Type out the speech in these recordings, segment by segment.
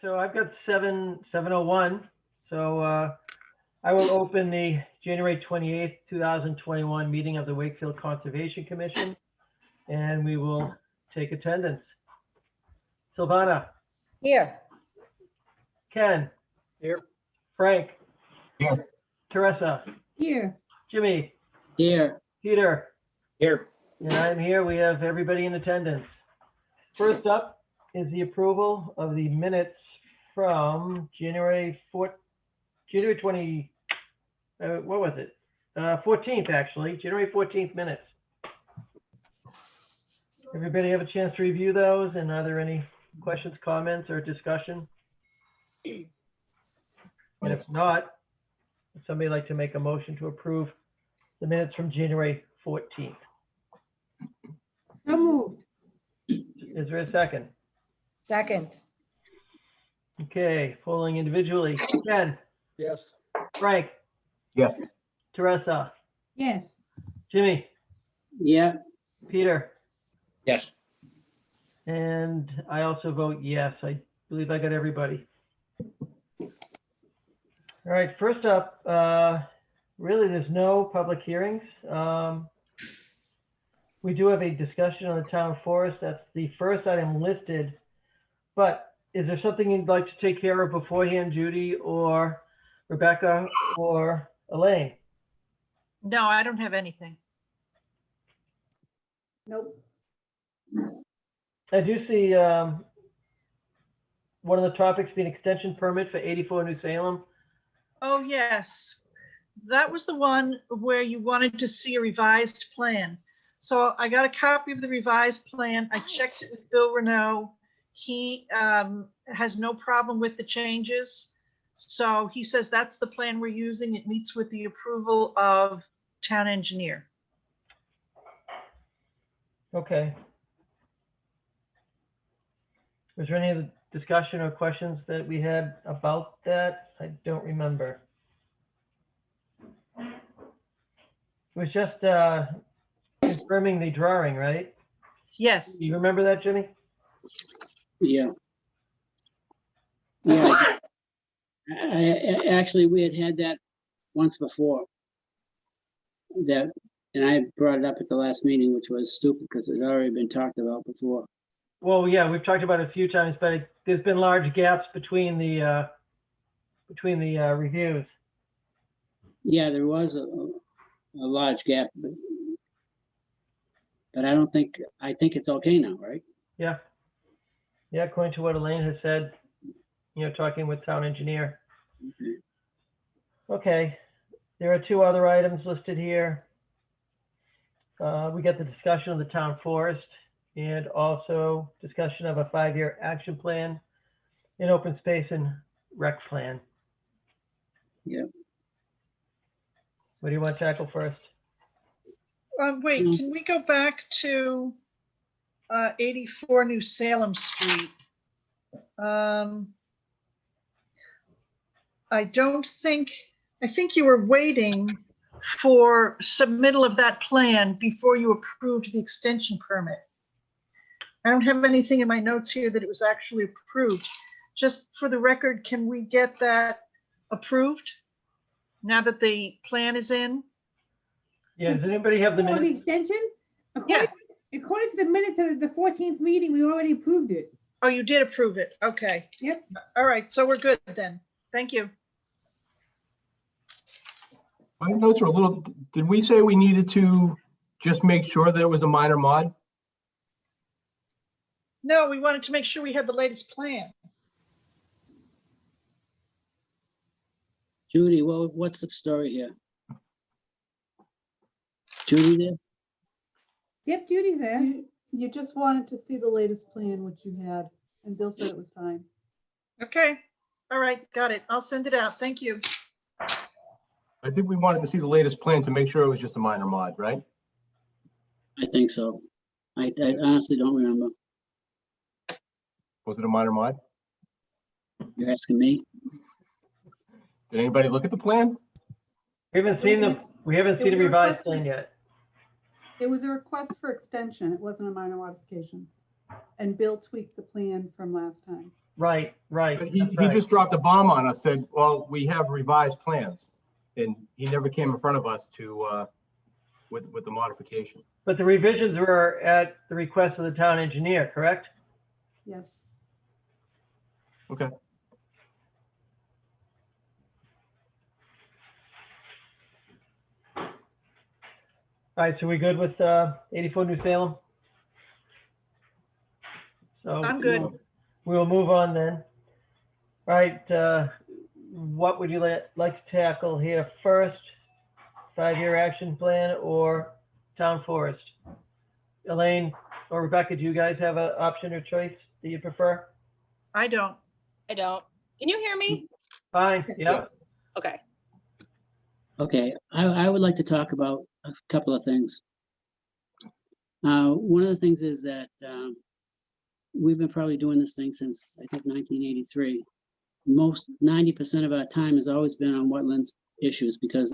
so I've got 7:01. So I will open the January 28th, 2021 meeting of the Wakefield Conservation Commission, and we will take attendance. Silvana, Here. Ken, Here. Frank, Here. Teresa, Here. Jimmy, Here. Peter, Here. and I'm here. We have everybody in attendance. First up is the approval of the minutes from January 20, what was it? 14th, actually, January 14th minutes. Everybody have a chance to review those, and are there any questions, comments, or discussion? And if not, would somebody like to make a motion to approve the minutes from January 14th? So moved. Is there a second? Second. Okay, polling individually. Ken, Yes. Frank, Yes. Teresa, Yes. Jimmy, Yeah. Peter, Yes. and I also vote yes. I believe I got everybody. All right, first up, really, there's no public hearings. We do have a discussion on the town forest. That's the first item listed. But is there something you'd like to take care of beforehand, Judy or Rebecca or Elaine? No, I don't have anything. Nope. I do see one of the topics being extension permit for 84 New Salem. Oh, yes. That was the one where you wanted to see a revised plan. So I got a copy of the revised plan. I checked it with Bill Renault. He has no problem with the changes. So he says that's the plan we're using. It meets with the approval of town engineer. Okay. Was there any other discussion or questions that we had about that? I don't remember. It was just confirming the drawing, right? Yes. Do you remember that, Jimmy? Yeah. Yeah. Actually, we had that once before. And I brought it up at the last meeting, which was stupid because it's already been talked about before. Well, yeah, we've talked about it a few times, but there's been large gaps between the reviews. Yeah, there was a large gap, but I think it's okay now, right? Yeah. Yeah, according to what Elaine has said, talking with town engineer. Okay. Okay, there are two other items listed here. We got the discussion of the town forest and also discussion of a 5-year action plan in open space and rec plan. Yeah. What do you want to tackle first? Wait, can we go back to 84 New Salem Street? I think you were waiting for submittal of that plan before you approved the extension permit. I don't have anything in my notes here that it was actually approved. Just for the record, can we get that approved now that the plan is in? Yeah, does anybody have the Oh, the minutes? extension? Yeah. According to the minutes of the 14th meeting, we already approved it. Oh, you did approve it. Okay. Yep. All right, so we're good then. Thank you. My notes are a little, did we say we needed to just make sure that it was a minor mod? No, we wanted to make sure we had the latest plan. Judy, well, what's the story here? Judy there? Yep, Judy's there. You just wanted to see the latest plan, which you had, and Bill said it was fine. Okay. All right, got it. I'll send it out. Thank you. I think we wanted to see the latest plan to make sure it was just a minor mod, right? I think so. I honestly don't remember. Was it a minor mod? You're asking me? Did anybody look at the plan? We haven't seen the was a revised request. plan yet. It was a request for extension. It wasn't a minor modification. And Bill tweaked the plan from last time. Right, right. But he that's right. just dropped a bomb on us, said, well, we have revised plans. And he never came in front of us to, with the modification. But the revisions were at the request of the town engineer, correct? Yes. Okay. All right, so we good with 84 New Salem? So I'm good. We will move on then. All right, what would you like to tackle here first? 5-year action plan or town forest? Elaine or Rebecca, do you guys have an option or choice that you prefer? I don't. I don't. Can you hear me? Fine, Yeah. yep. Okay. Okay, I would like to talk about a couple of things. One of the things is that we've been probably doing this thing since, I think, 1983. 90% of our time has always been on wetlands issues because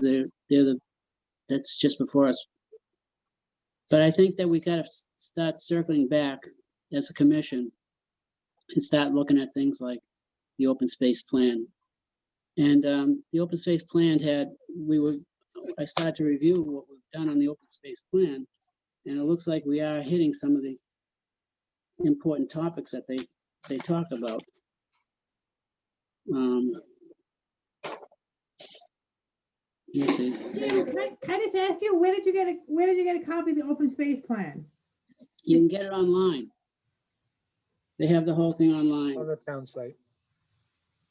that's just before us. But I think that we got to start circling back as a commission and start looking at things like the open space plan. And the open space plan I started to review what we've done on the open space plan, and it looks like we are hitting some of the important topics that they talk about. Let's see. Can I just ask you, where did you get a copy of the open space plan? You can get it online. They have the whole thing online. On the town site.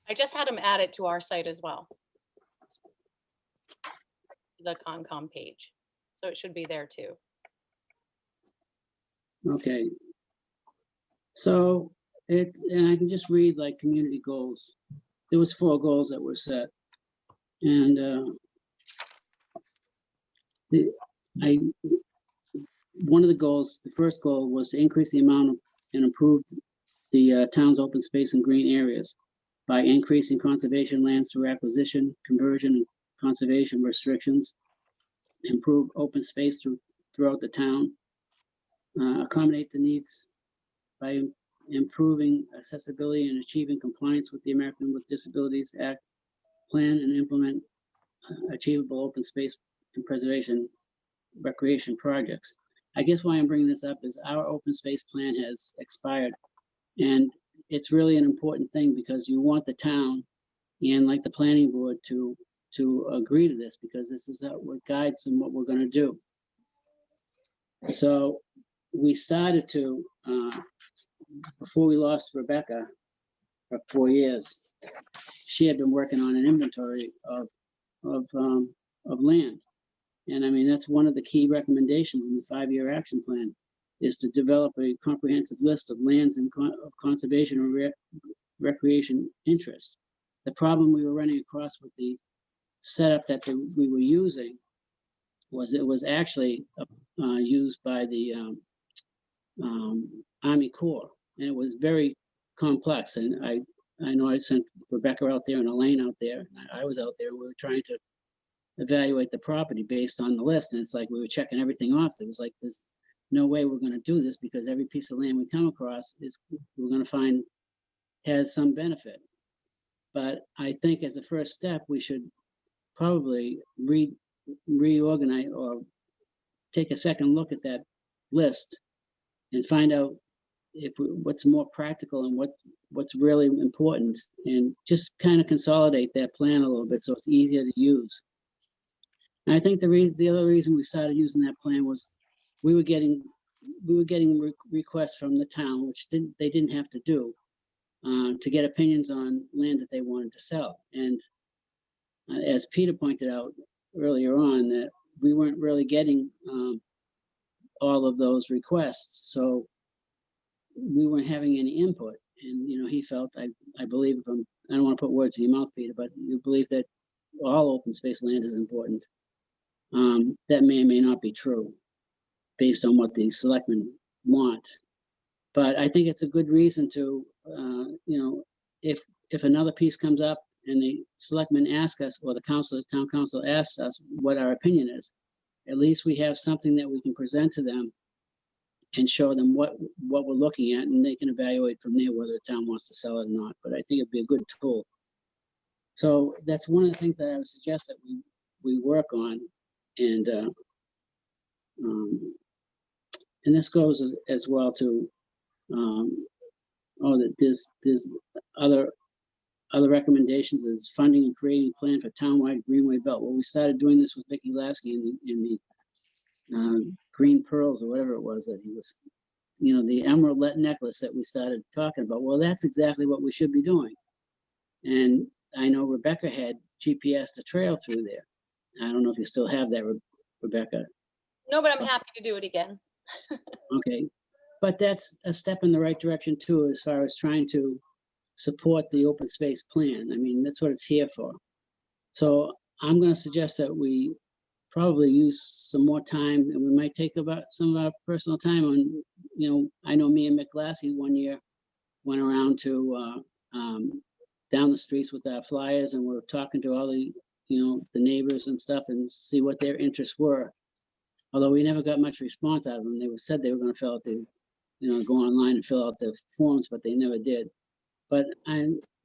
I just had him add it to our site as well. The Concom page. So it should be there too. Okay. So and I can just read like community goals. There was 4 goals that were set. And one of the goals, the first goal was to increase the amount of and improve the town's open space and green areas by increasing conservation lands through acquisition, conversion, and conservation restrictions, improve open space throughout the town, accommodate the needs by improving accessibility and achieving compliance with the American with Disabilities Act, plan and implement achievable open space and preservation recreation projects. I guess why I'm bringing this up is our open space plan has expired, and it's really an important thing because you want the town and like the planning board to agree to this, because this is what guides and what we're going to do. So we started to, before we lost Rebecca for 4 years, she had been working on an inventory of land. And I mean, that's one of the key recommendations in the 5-year action plan, is to develop a comprehensive list of lands of conservation or recreation interest. The problem we were running across with the setup that we were using was it was actually used by the Army Corps, and it was very complex. And I know I sent Rebecca out there and Elaine out there. I was out there. We were trying to evaluate the property based on the list, and it's like we were checking everything off. It was like, there's no way we're going to do this, because every piece of land we come across we're going to find has some benefit. But I think as a first step, we should probably reorganize or take a second look at that list and find out what's more practical and what's really important, and just kind of consolidate that plan a little bit so it's easier to use. And I think the other reason we started using that plan was we were getting requests from the town, which they didn't have to do, to get opinions on land that they wanted to sell. And as Peter pointed out earlier on, that we weren't really getting all of those requests, so we weren't having any input. And he felt, I believe, I don't want to put words in your mouth, Peter, but you believe that all open space land is important. That may or may not be true based on what the selectmen want. But I think it's a good reason to, if another piece comes up and the selectmen ask us, or the town council asks us what our opinion is, at least we have something that we can present to them and show them what we're looking at, and they can evaluate from there whether the town wants to sell it or not. But I think it'd be a good tool. So that's one of the things that I would suggest that we work on, and this goes as well to that there's other recommendations is funding and creating a plan for townwide greenway belt. Well, we started doing this with Vicky Lasky in the green pearls or whatever it was that he was, the emerald necklace that we started talking about. Well, that's exactly what we should be doing. And I know Rebecca had GPSed a trail through there. I don't know if you still have that, Rebecca. No, but I'm happy to do it again. Okay, but that's a step in the right direction too, as far as trying to support the open space plan. I mean, that's what it's here for. So I'm going to suggest that we probably use some more time, and we might take about some of our personal time on, I know me and Mick Lassie one year went around to down the streets with our flyers, and we're talking to all the, the neighbors and stuff and see what their interests were. Although we never got much response out of them. They said they were going to fill out the, go online and fill out the forms, but they never did. But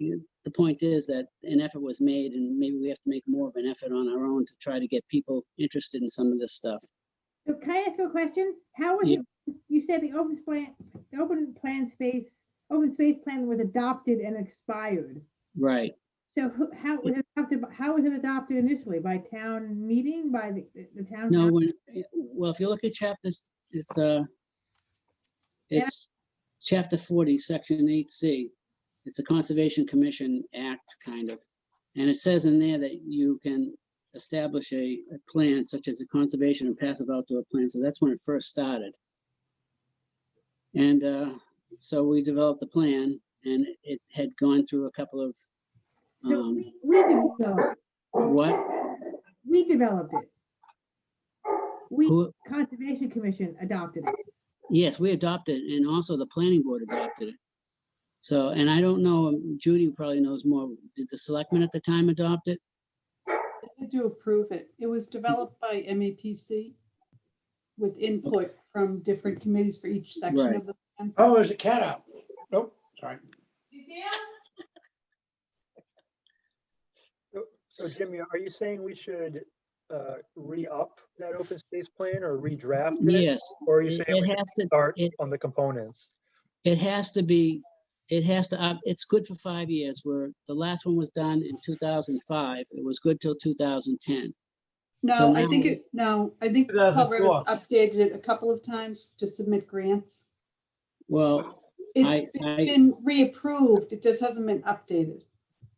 the point is that an effort was made, and maybe we have to make more of an effort on our own to try to get people interested in some of this stuff. So can I ask you a question? How was Yeah. it, you said the open space plan was adopted and expired. Right. So how was it adopted initially? By town meeting, by the town? No, well, if you look at chapters, it's chapter 40, section 8C. It's a Conservation Commission Act, kind of. And it says in there that you can establish a plan such as a conservation and passive outdoor plan. So that's when it first started. And so we developed a plan, and it had gone through a couple of So we developed it. what? We developed it. Who- Conservation Commission adopted it. Yes, we adopted it, and also the planning board adopted it. So, and I don't know, Judy probably knows more. Did the selectmen at the time adopt it? I had to approve it. It was developed by MAPC with input from different committees for each section Right. of the plan. Oh, there's a cat out. Nope, sorry. So Jimmy, are you saying we should re-up that open space plan or redraft it? Yes. Or are you saying we It should has to, start on the components? it has to be, it's good for 5 years, where the last one was done in 2005. It was good till 2010. So No, I think now- I think 2004. Paul Rivers updated it a couple of times to submit grants. Well, It's been reapproved. It just hasn't been updated.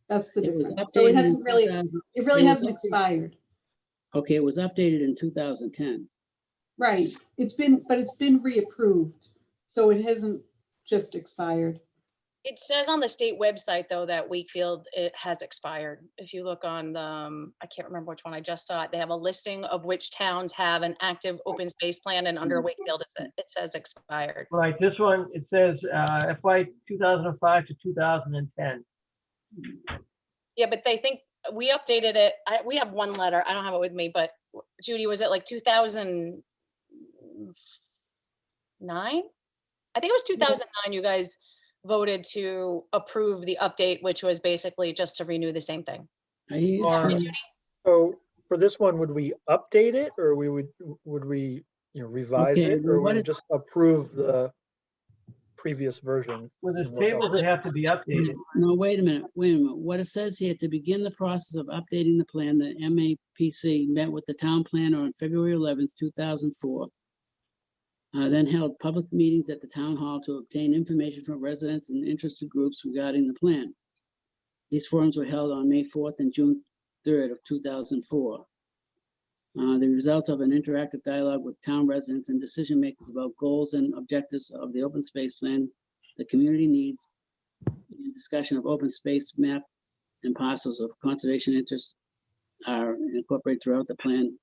That's the it was difference. So it updated in hasn't really, 2000 it really it was hasn't updated- expired. Okay, it was updated in 2010. Right. It's been reapproved. So it hasn't just expired. It says on the state website, though, that Wakefield, it has expired. If you look on the, I can't remember which one, I just saw it. They have a listing of which towns have an active open space plan, and under Wakefield, it says expired. Right, this one, it says FY 2005 to 2010. Yeah, but they think, we updated it, we have one letter, I don't have it with me, but Judy, was it like 2009? I think it was 2009, you guys voted to approve the update, which was basically just to renew the same thing. Or- So for this one, would we update it or would we, revise Okay, it? well, Or what would we it's- just approve the previous version? Well, there's tables that have to be updated. No, wait a minute. What it says here, to begin the process of updating the plan, the MAPC met with the town planner on February 11th, 2004. Then held public meetings at the town hall to obtain information from residents and interested groups regarding the plan. These forums were held on May 4th and June 3rd of 2004. The results of an interactive dialogue with town residents and decision makers about goals and objectives of the open space plan, the community needs, and discussion of open space map and parcels of conservation interest are incorporated throughout the plan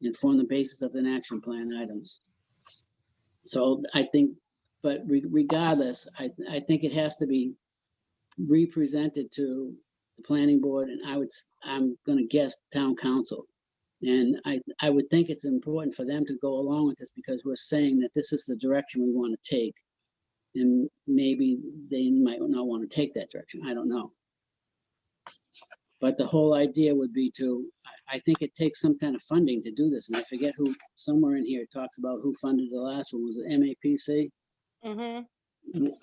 and form the basis of an action plan items. So I think, but regardless, I think it has to be represented to the planning board, and I'm gonna guess town council. And I would think it's important for them to go along with this because we're saying that this is the direction we want to take. And maybe they might not want to take that direction. I don't know. But the whole idea would be to, I think it takes some kind of funding to do this. And I forget who, somewhere in here talks about who funded the last one. Was it MAPC?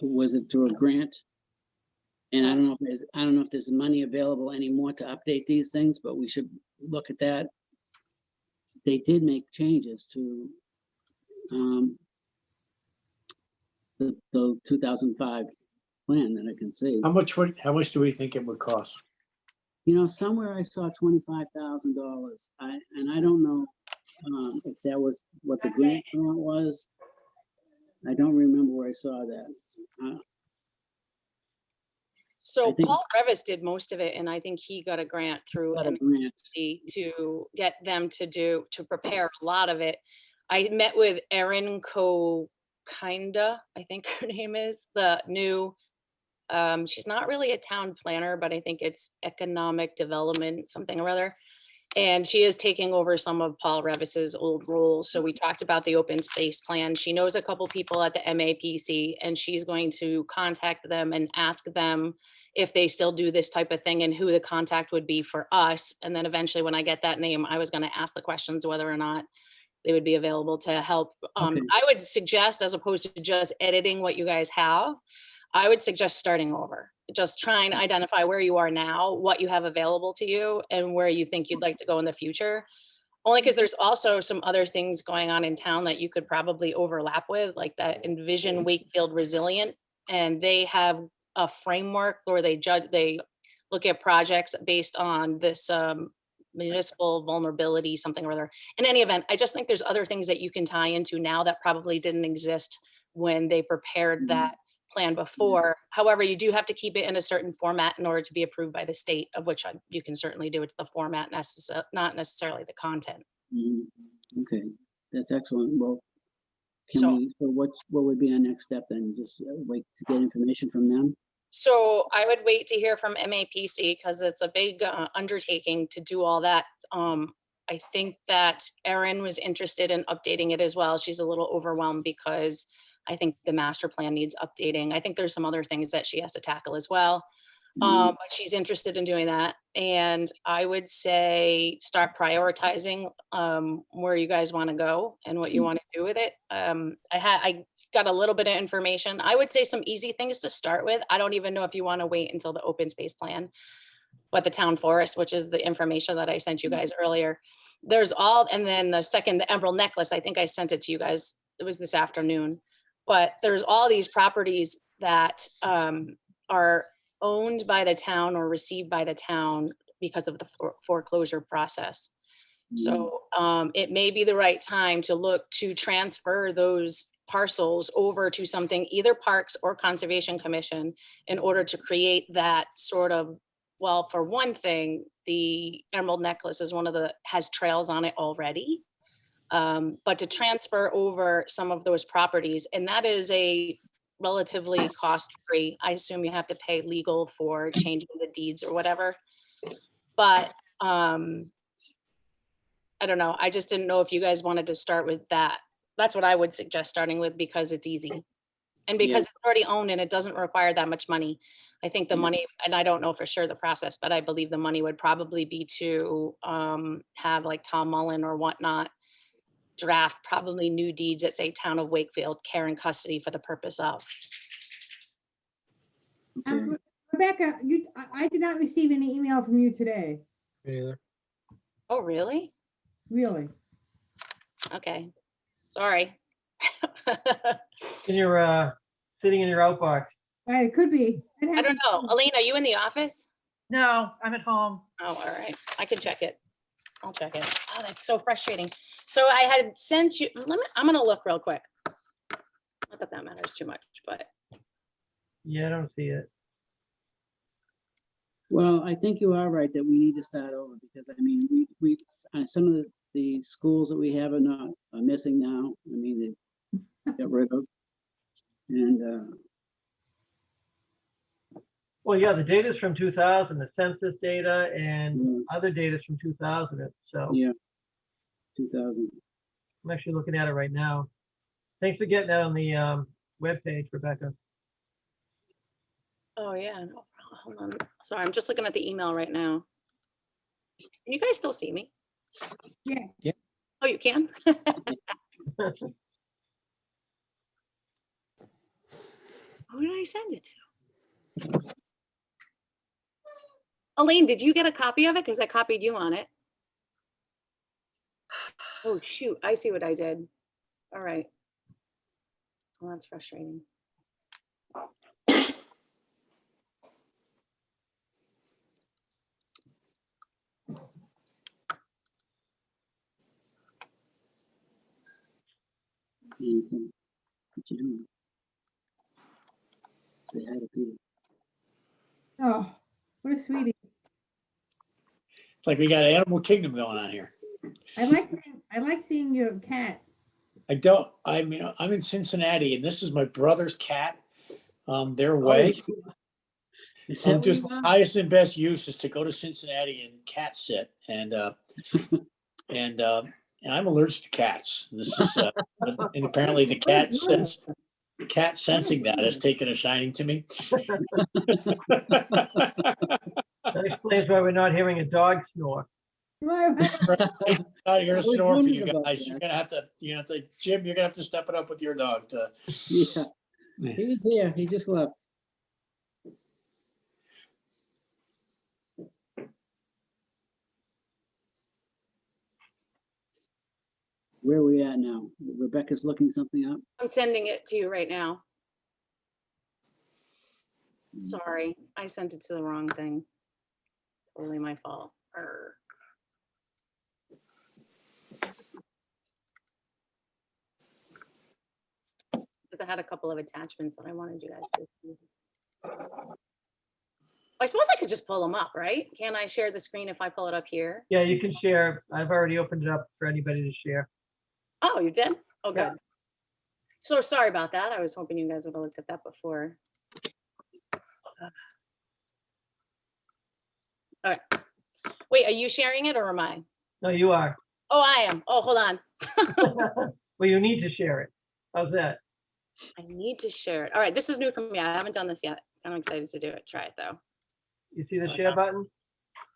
Was it through a grant? And I don't know if there's money available anymore to update these things, but we should look at that. They did make changes to the 2005 plan that I can see. How much do we think it would cost? You know, somewhere I saw $25,000. And I don't know if that was what the grant amount was. I don't remember where I saw that. So I think- Paul Revis did most of it, and I think he got a grant through Got a grant. MSC to get them to prepare a lot of it. I met with Erin Kinda, I think her name is, the new, she's not really a town planner, but I think it's economic development, something or other. And she is taking over some of Paul Revis's old roles. So we talked about the open space plan. She knows a couple people at the MAPC, and she's going to contact them and ask them if they still do this type of thing and who the contact would be for us. And then eventually when I get that name, I was going to ask the questions whether or not they would be available to help. Okay. I would suggest, as opposed to just editing what you guys have, I would suggest starting over. Just try and identify where you are now, what you have available to you, and where you think you'd like to go in the future. Only because there's also some other things going on in town that you could probably overlap with, like that Envision Wakefield Resilient. And they have a framework where they look at projects based on this municipal vulnerability, something or other. In any event, I just think there's other things that you can tie into now that probably didn't exist when they prepared that plan before. However, you do have to keep it in a certain format in order to be approved by the state, of which you can certainly do. It's the format, not necessarily the content. Okay, that's excellent. Well, So what would be our next step then? Just wait to get information from them? So I would wait to hear from MAPC because it's a big undertaking to do all that. I think that Erin was interested in updating it as well. She's a little overwhelmed because I think the master plan needs updating. I think there's some other things that she has to tackle as well. But she's interested in doing that. And I would say start prioritizing where you guys want to go and what you want to do with it. I got a little bit of information. I would say some easy things to start with. I don't even know if you want to wait until the open space plan, but the town forest, which is the information that I sent you guys earlier. There's all, and then the second, the emerald necklace, I think I sent it to you guys. It was this afternoon. But there's all these properties that are owned by the town or received by the town because of the foreclosure process. So it may be the right time to look to transfer those parcels over to something, either Parks or Conservation Commission, in order to create that sort of, well, for one thing, the Emerald Necklace is has trails on it already. But to transfer over some of those properties, and that is a relatively cost-free. I assume you have to pay legal for changing the deeds or whatever. But I don't know. I just didn't know if you guys wanted to start with that. That's what I would suggest starting with because it's easy. And because it's already owned and it doesn't require that much money. I think the money, and I don't know for sure the process, but I believe the money would probably be to have like Tom Mullen or whatnot draft probably new deeds that say Town of Wakefield, care and custody for the purpose of. Rebecca, I did not receive any email from you today, Me neither. Oh, really? really. Okay. Sorry. In your, sitting in your outbox. It could be. I don't know. Aline, are you in the office? No, I'm at home. Oh, all right. I can check it. I'll check it. Oh, that's so frustrating. So I had sent you, I'm gonna look real quick. Not that that matters too much, but. Yeah, I don't see it. Well, I think you are right that we need to start over because I mean, we some of the schools that we have are missing now. I mean, they got rid of. And Well, yeah, the data's from 2000, the census data and other data's from 2000. So yeah, 2000. I'm actually looking at it right now. Thanks for getting that on the webpage, Rebecca. Oh, yeah. No, hold on. Sorry, I'm just looking at the email right now. Can you guys still see me? Yeah. Oh, you can? Who did I send it to? Elaine, did you get a copy of it? Because I copied you on it. Oh, shoot. I see what I did. All right. Well, that's frustrating. Anything. What you doing? Say hi to Peter. Oh, what a sweetie. It's like we got Animal Kingdom going on here. I like seeing your cat. I mean, I'm in Cincinnati and this is my brother's cat. They're away. Is that where Just you my are? highest and best use is to go to Cincinnati and cat sit. And I'm allergic to cats. This is and apparently the cat sensing that has taken a shining to me. That explains why we're not hearing a dog snore. Not here to was snore for you wondering about guys. that. You're gonna have to, Jim. You're gonna have to step it up with your dog. Yeah. He was there. He just left. Where are we at now? Rebecca's looking something up. I'm sending it to you right now. Sorry, I sent it to the wrong thing. Totally my fault. Arr. Because I had a couple of attachments that I wanted you guys to see. I suppose I could just pull them up, right? Can I share the screen if I pull it up here? Yeah, you can share. I've already opened it up for anybody to share. Oh, you did? Oh, Yeah. good. So sorry about that. I was hoping you guys would have looked at that before. All right. Wait, are you sharing it or am I? No, you are. Oh, I am. Oh, hold on. Well, you need to share it. How's that? I need to share it. All right, this is new for me. I haven't done this yet. I'm excited to do it. Try it though. You see the share button?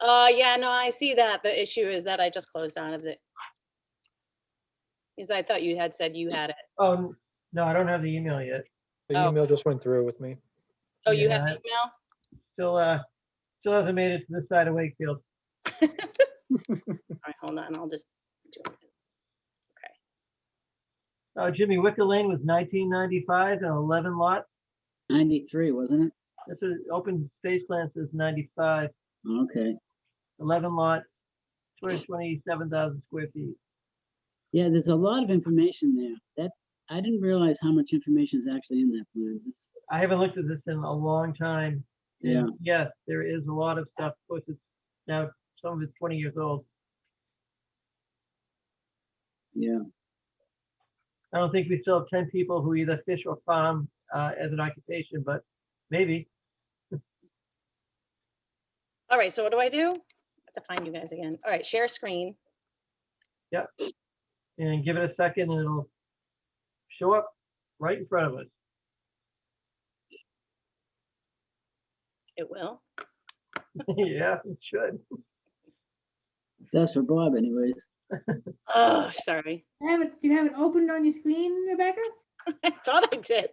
Yeah, no, I see that. The issue is that I just closed out of it. Because I thought you had said you had it. Oh, no, I don't have the email yet. The Oh. email just went through with me. Oh, you have Yeah. the email? Still hasn't made it to this side of Wakefield. All right, hold on. I'll just do it. Jimmy, Wicker Lane was 1995 and 11 lots. 93, wasn't it? That's an open space plan says 95, Okay. 11 lots, 227,000 square feet. Yeah, there's a lot of information there. I didn't realize how much information is actually in that plan. I haven't looked at this in a long time. Yeah. And yes, there is a lot of stuff. Of course, it's now some of it's 20 years old. Yeah. I don't think we still have 10 people who either fish or farm as an occupation, but maybe. All right, so what do? I have to find you guys again. All right, share screen. Yep. And give it a second and it'll show up right in front of us. It will. Yeah, it should. That's for Bob anyways. Oh, sorry. You have it opened on your screen, Rebecca? I thought I did.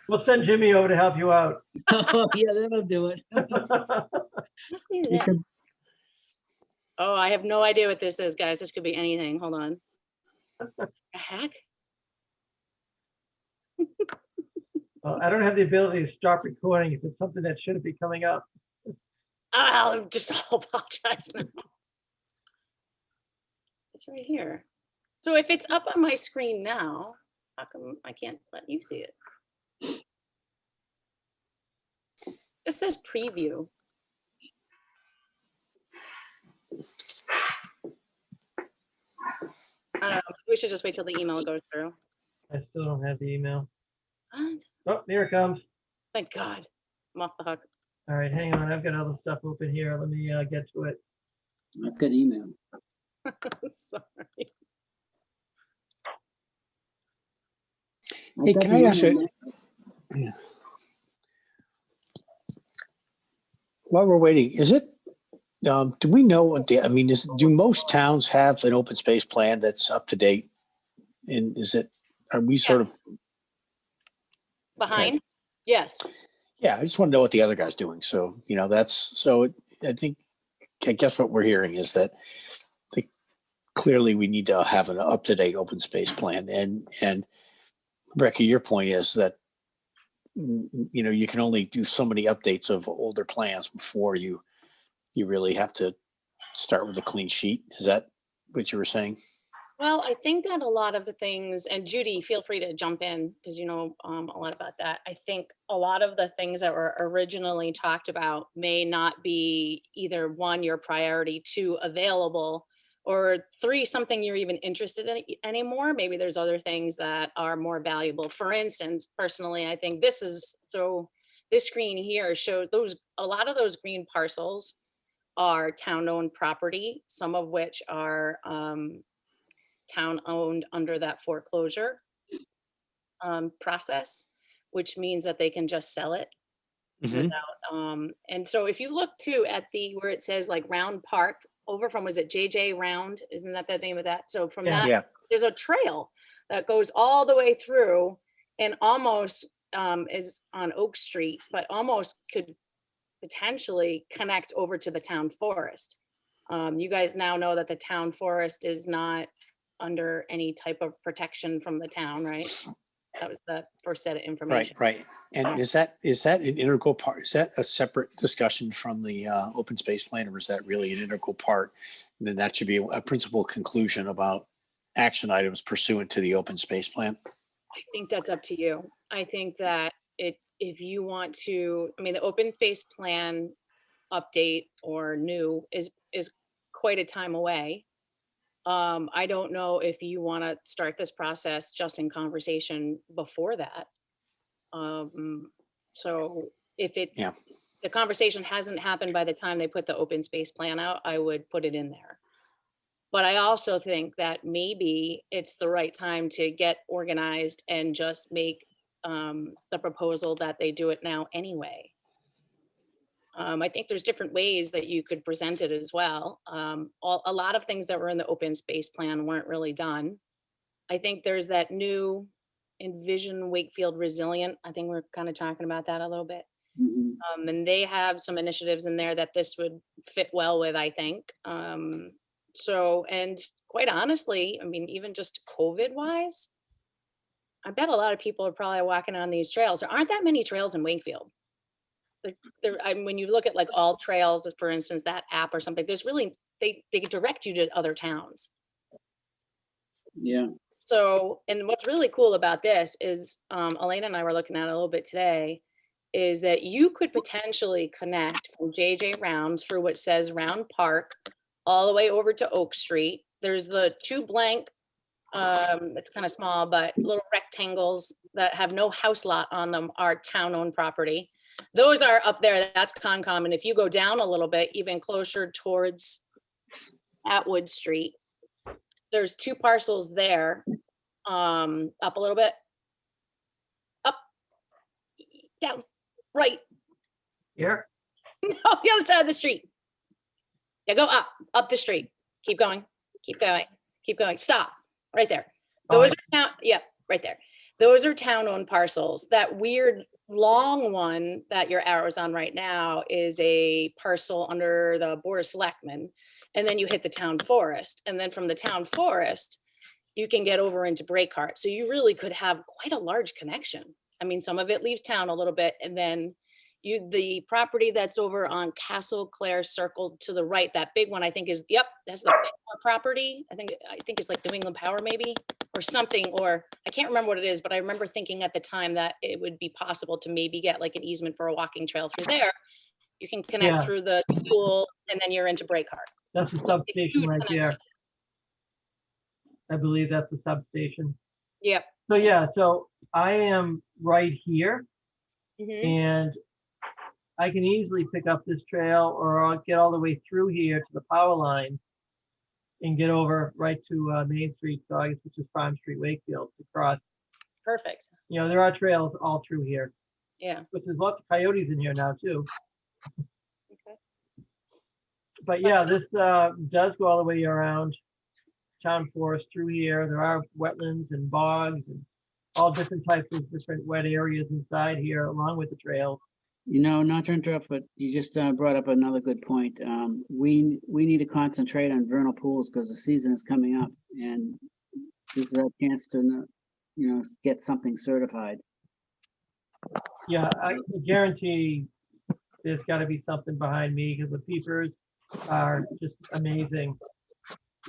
We'll send Jimmy over to help you out. Oh, yeah, that'll do it. Must be You that. could- Oh, I have no idea what this is, guys. This could be anything. Hold on. The heck? Well, I don't have the ability to stop recording if it's something that shouldn't be coming up. I'll just apologize now. It's right here. So if it's up on my screen now, how come I can't let you see it? It says preview. I don't know. We should just wait till the email goes through. I still don't have the email. What? Oh, there it comes. Thank God. I'm off the hook. All right, hang on. I've got other stuff open here. Let me get to it. I've got email. Sorry. I've Hey, got can the I ask email you- now. While we're waiting, is it, do we know what the, I mean, do most towns have an open space plan that's up to date? And are we sort of, Behind? Yes. yeah, I just want to know what the other guy's doing. So, I think, I guess what we're hearing is that clearly we need to have an up-to-date open space plan. And Rebecca, your point is that, you can only do so many updates of older plans before you really have to start with a clean sheet. Is that what you were saying? Well, I think that a lot of the things, and Judy, feel free to jump in because you know a lot about that. I think a lot of the things that were originally talked about may not be either one, your priority, two, available, or three, something you're even interested in anymore. Maybe there's other things that are more valuable. For instance, personally, I think this screen here shows a lot of those green parcels are town-owned property, some of which are town-owned under that foreclosure process, which means that they can just sell it Mhm. without, and so if you look too at where it says like Round Park, over from, was it JJ Round? Isn't that the name of that? So from Yeah. that, Yeah. there's a trail that goes all the way through and almost is on Oak Street, but almost could potentially connect over to the town forest. You guys now know that the town forest is not under any type of protection from the town, right? That was the first set of Right, information. right. And is that an integral part? Is that a separate discussion from the open space plan, or is that really an integral part? And then that should be a principal conclusion about action items pursuant to the open space plan. I think that's up to you. I think that if you want to, I mean, the open space plan update or new is quite a time away. I don't know if you want to start this process just in conversation before that. So if Yeah. the conversation hasn't happened by the time they put the open space plan out, I would put it in there. But I also think that maybe it's the right time to get organized and just make the proposal that they do it now anyway. I think there's different ways that you could present it as well. A lot of things that were in the open space plan weren't really done. I think there's that new Envision Wakefield Resilient. I think we're kind of talking about that a little bit. Mhm. And they have some initiatives in there that this would fit well with, I think. So, and quite honestly, I mean, even just COVID wise, I bet a lot of people are probably walking on these trails. There aren't that many trails in Wakefield. When you look at like All Trails, for instance, that app or something, there's really, they direct you to other towns. Yeah. So, and what's really cool about this is, Elena and I were looking at it a little bit today, is that you could potentially connect from JJ Round through what says Round Park, all the way over to Oak Street. There's the two blank, it's kind of small, but little rectangles that have no house lot on them are town-owned property. Those are up there, that's Concom. And if you go down a little bit, even closer towards Atwood Street, there's two parcels there, up a little bit, up, down, right, Here, no, the other side of the street. Yeah, go up the street, keep going, keep going, keep going, stop, right there. Those are town, yeah, right there. Those are town-owned parcels. That weird long one that your arrow's on right now is a parcel under the Board of Selectmen. And then you hit the town forest. And then from the town forest, you can get over into Breakheart. So you really could have quite a large connection. I mean, some of it leaves town a little bit, and then the property that's over on Castle Clare Circle to the right, that big one, I think is, yep, that's the Power property. I think it's like New England Power maybe, or something, or I can't remember what it is, but I remember thinking at the time that it would be possible to maybe get like an easement for a walking trail through there. You can connect Yeah. through the pool, and then you're into Breakheart. that's the substation huge right there. connection. I believe that's the substation. Yep. So yeah, so I am right here Mhm. and I can easily pick up this trail or I'll get all the way through here to the power line and get over right to Main Street, Saugus, which is Farm Street, Wakefield, to cross. Perfect. You know, there are trails all through here, Yeah. but there's lots of coyotes in here now too. Okay. But yeah, this does go all the way around town forest through here. There are wetlands and bogs and all different types of different wet areas inside here, along with the trails. You know, not to interrupt, but you just brought up another good point. We need to concentrate on vernal pools because the season is coming up, and this is our chance to, you know, get something certified. Yeah, I guarantee there's got to be something behind me because the peepers are just amazingly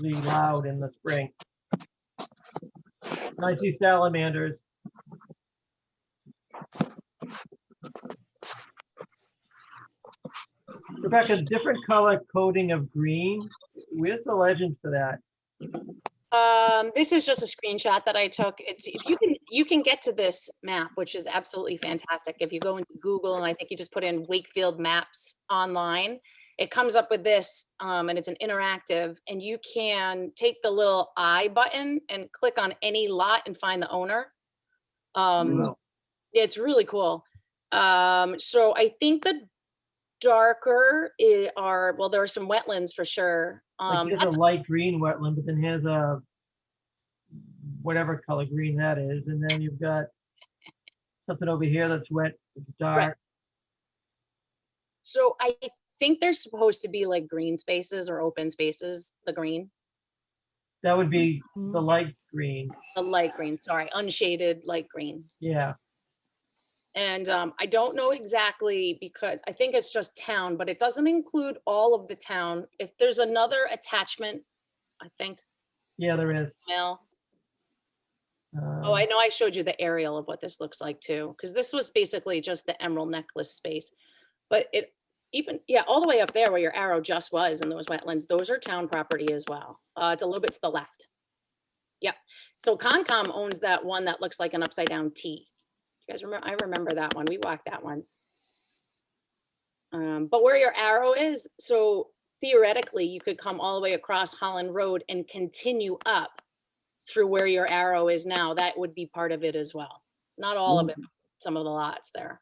loud in the spring. And I see salamanders. Rebecca, different color coding of green. Where's the legend for that? This is just a screenshot that I took. It's, if you can get to this map, which is absolutely fantastic. If you go into Google and I think you just put in Wakefield maps online, it comes up with this, and it's an interactive, and you can take the little I button and click on any lot and find the owner. Wow. It's really cool. So I think the darker well, there are some wetlands for sure. Like here's a light green wetland, but then here's a whatever color green that is, and then you've got something over here that's wet, it's dark. Right. So I think there's supposed to be like green spaces or open spaces, the green. That would be the light green. The light green, sorry, unshaded light green. Yeah. And I don't know exactly because I think it's just town, but it doesn't include all of the town. If there's another attachment, I think. Yeah, there is. Mail. Oh, I know I showed you the aerial of what this looks like too, because this was basically just the emerald necklace space. But it even, yeah, all the way up there where your arrow just was in those wetlands, those are town property as well. It's a little bit to the left. Yep. So Concom owns that one that looks like an upside down T. You guys remember? I remember that one. We walked that once. But where your arrow is, so theoretically, you could come all the way across Holland Road and continue up through where your arrow is now. That would be part of it as well. Not all of it, some of the lots there.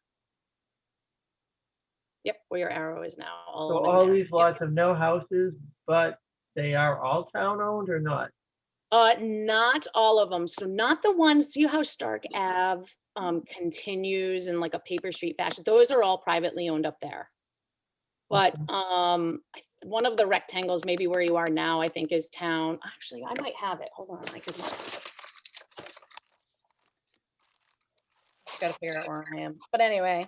Yep, where your arrow is now. So all these lots have no houses, but they are all town owned or not? Not all of them. So not the ones, see how Stark Ave continues in like a paper street fashion. Those are all privately owned up there. But one of the rectangles, maybe where you are now, I think is town. Actually, I might have it. Hold on, I could. Got to figure out where I am. But anyway,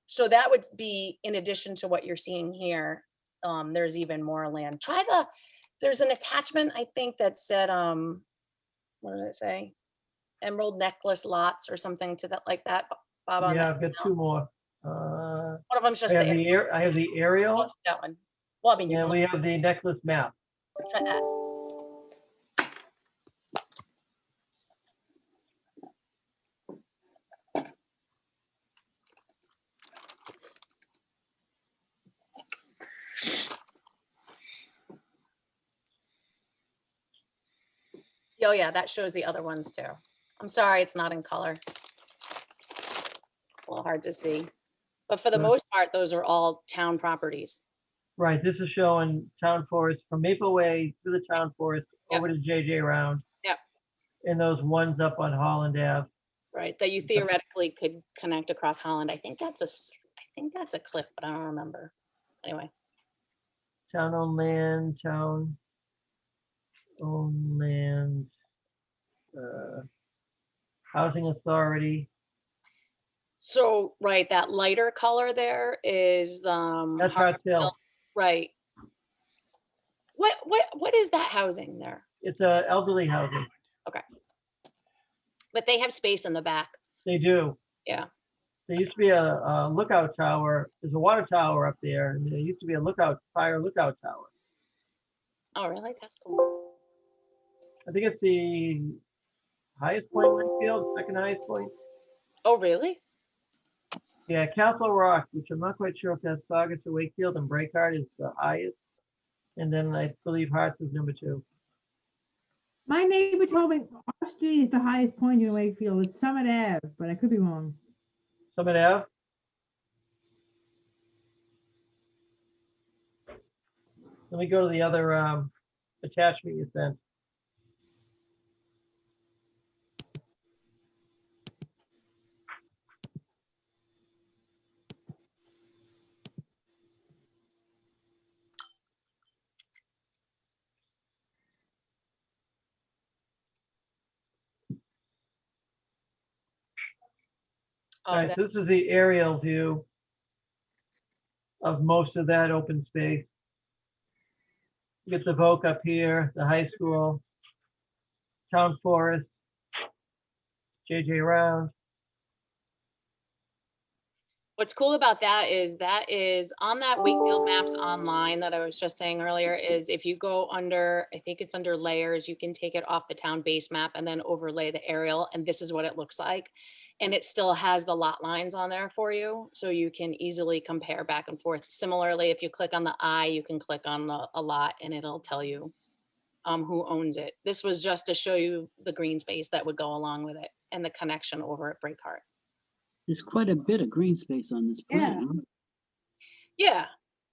so that would be in addition to what you're seeing here. There's even more land. There's an attachment, I think, that said, what did it say? Emerald necklace lots or something to that, like that. Bob, on Yeah, that I've got email. two more. One of them's just I the have I have the aerial, that one. Well, I mean, you and can we have the necklace map. look at that. Oh yeah, that shows the other ones too. I'm sorry, it's not in color. It's a little hard to see. But for the most part, those are all town properties. Right, this is showing town forest from Maple Way through the town forest Yep. over to JJ Round. Yep. And those ones up on Holland Ave. Right, that you theoretically could connect across Holland. I think that's a cliff, but I don't remember. Anyway. Town owned land, housing authority. So, right, that lighter color there is That's Harts Hill. right. What is that housing there? It's a elderly housing. Okay. But they have space in the back. They do. Yeah. There used to be a lookout tower. There's a water tower up there, and there used to be a fire lookout tower. Oh, really? That's cool. I think it's the highest point in Wakefield, second highest point. Oh, really? Yeah, Castle Rock, which I'm not quite sure if that's Saugus or Wakefield, and Breakheart is the highest. And then I believe Harts is number 2. My neighbor told me our street is the highest point in Wakefield. It's Summit Ave, but I could be wrong. Summit Ave? Let me go to the other attachment you sent. Oh, All right, so this is the aerial view of most of that open space. You get the Voc up here, the high school, town forest, JJ Round. What's cool about that is on that Wakefield Maps online that I was just saying earlier is if you go under, I think it's under layers, you can take it off the town base map and then overlay the aerial, and this is what it looks like. And it still has the lot lines on there for you, so you can easily compare back and forth. Similarly, if you click on the eye, you can click on a lot and it'll tell you who owns it. This was just to show you the green space that would go along with it and the connection over at Breakheart. There's quite a bit of green space on this plan. Huh?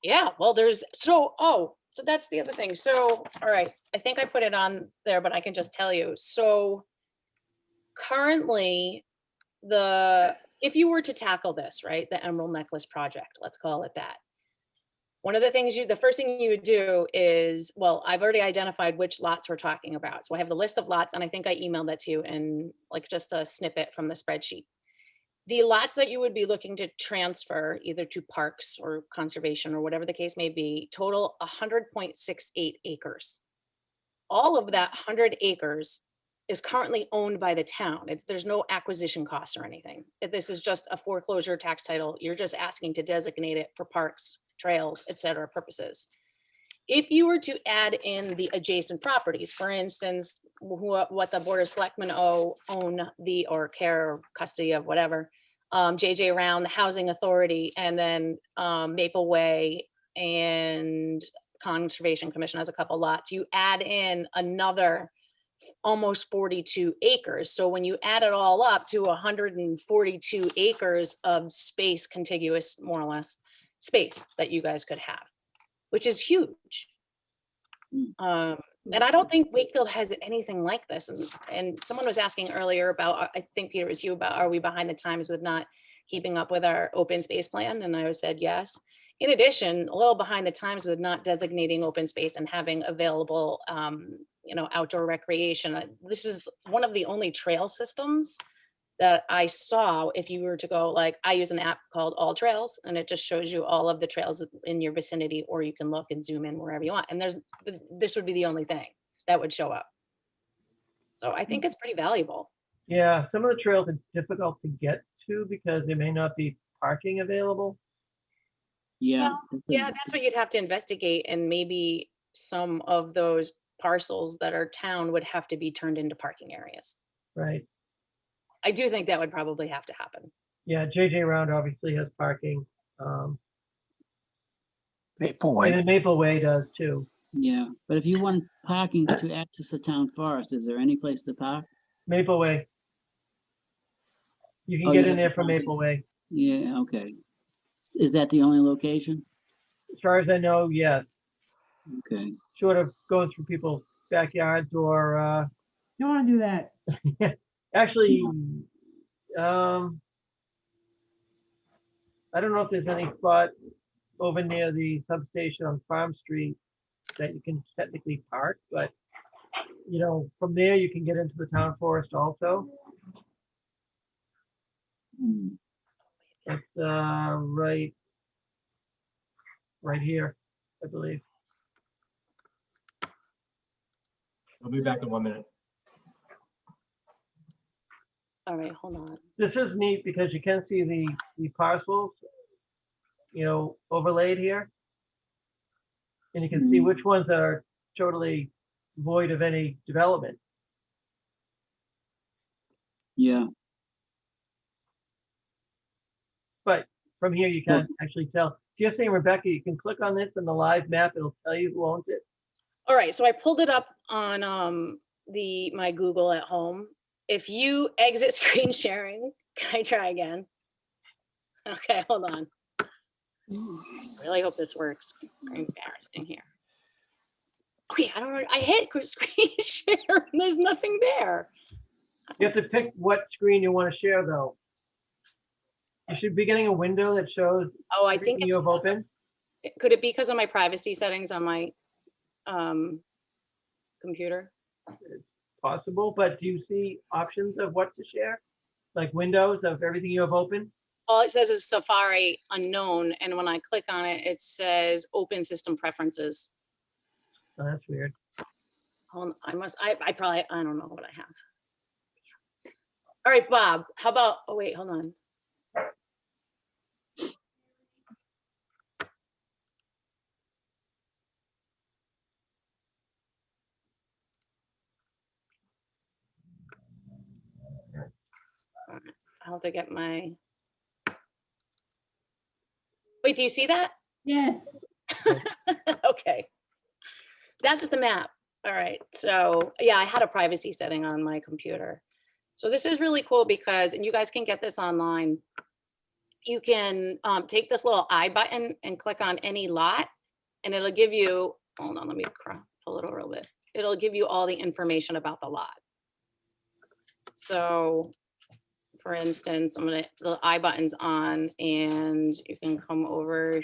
Yeah. Well, so that's the other thing. So, all right, I think I put it on there, but I can just tell you. So currently if you were to tackle this, right, the Emerald Necklace project, let's call it that. One of the things the first thing you would do is, well, I've already identified which lots we're talking about. So I have the list of lots, and I think I emailed that to you in like just a snippet from the spreadsheet. The lots that you would be looking to transfer either to parks or conservation or whatever the case may be, total 100.68 acres. All of that 100 acres is currently owned by the town. There's no acquisition costs or anything. This is just a foreclosure tax title. You're just asking to designate it for parks, trails, et cetera purposes. If you were to add in the adjacent properties, for instance, what the Board of Selectmen own or care or custody of, whatever, JJ Round, the Housing Authority, and then Maple Way and Conservation Commission has a couple lots. You add in another almost 42 acres. So when you add it all up to 142 acres of space, contiguous, more or less, space that you guys could have, which is huge. And I don't think Wakefield has anything like this. And someone was asking earlier about, I think Peter, it was you, about are we behind the times with not keeping up with our open space plan? And I said yes. In addition, a little behind the times with not designating open space and having available outdoor recreation. This is one of the only trail systems that I saw. If you were to go, like, I use an app called All Trails, and it just shows you all of the trails in your vicinity, or you can look and zoom in wherever you want. And this would be the only thing that would show up. So I think it's pretty valuable. Yeah, some of the trails are difficult to get to because there may not be parking available. Yeah. Yeah, that's what you'd have to investigate, and maybe some of those parcels that are town would have to be turned into parking areas. Right. I do think that would probably have to happen. Yeah, JJ Round obviously has parking. Maple Way. And Maple Way does too. Yeah, but if you want parking to access the town forest, is there any place to park? Maple Way. You can Oh, get you in have there to from park Maple Way. Yeah, okay. Is that the only location? As far as I know, yes. Okay. Short of going through people's backyards or Don't want to do that. actually, I don't know if there's any spot over near the substation on Farm Street that you can technically park, but from there you can get into the town forest also. It's right here, I believe. I'll be back in 1 minute. All right, hold on. This is neat because you can see the parcels, overlaid here. And you can see which ones are totally void of any development. Yeah. But from here, you can't actually tell. If you're saying, Rebecca, you can click on this in the live map, it'll tell you who owns it. All right, so I pulled it up on my Google at home. If you exit screen sharing, can I try again? Okay, hold on. I really hope this works. Very embarrassing here. Okay, I don't know. I hit screen share and there's nothing there. You have to pick what screen you want to share, though. You should be getting a window that shows Oh, I think everything you have open. could it be because of my privacy settings on my computer? Possible, but do you see options of what to share? Like windows of everything you have open? All it says is Safari unknown, and when I click on it, it says open system preferences. Oh, that's weird. Hold on, I probably, I don't know what I have. All right, Bob, how about, oh wait, hold on. I'll have to get my, wait, do you see that? Yes. Okay. That's the map. All right. So yeah, I had a privacy setting on my computer. So this is really cool because, and you guys can get this online. You can take this little I button and click on any lot and it'll give you, hold on, let me pull it over a little bit. It'll give you all the information about the lot. So for instance, the I button's on and you can come over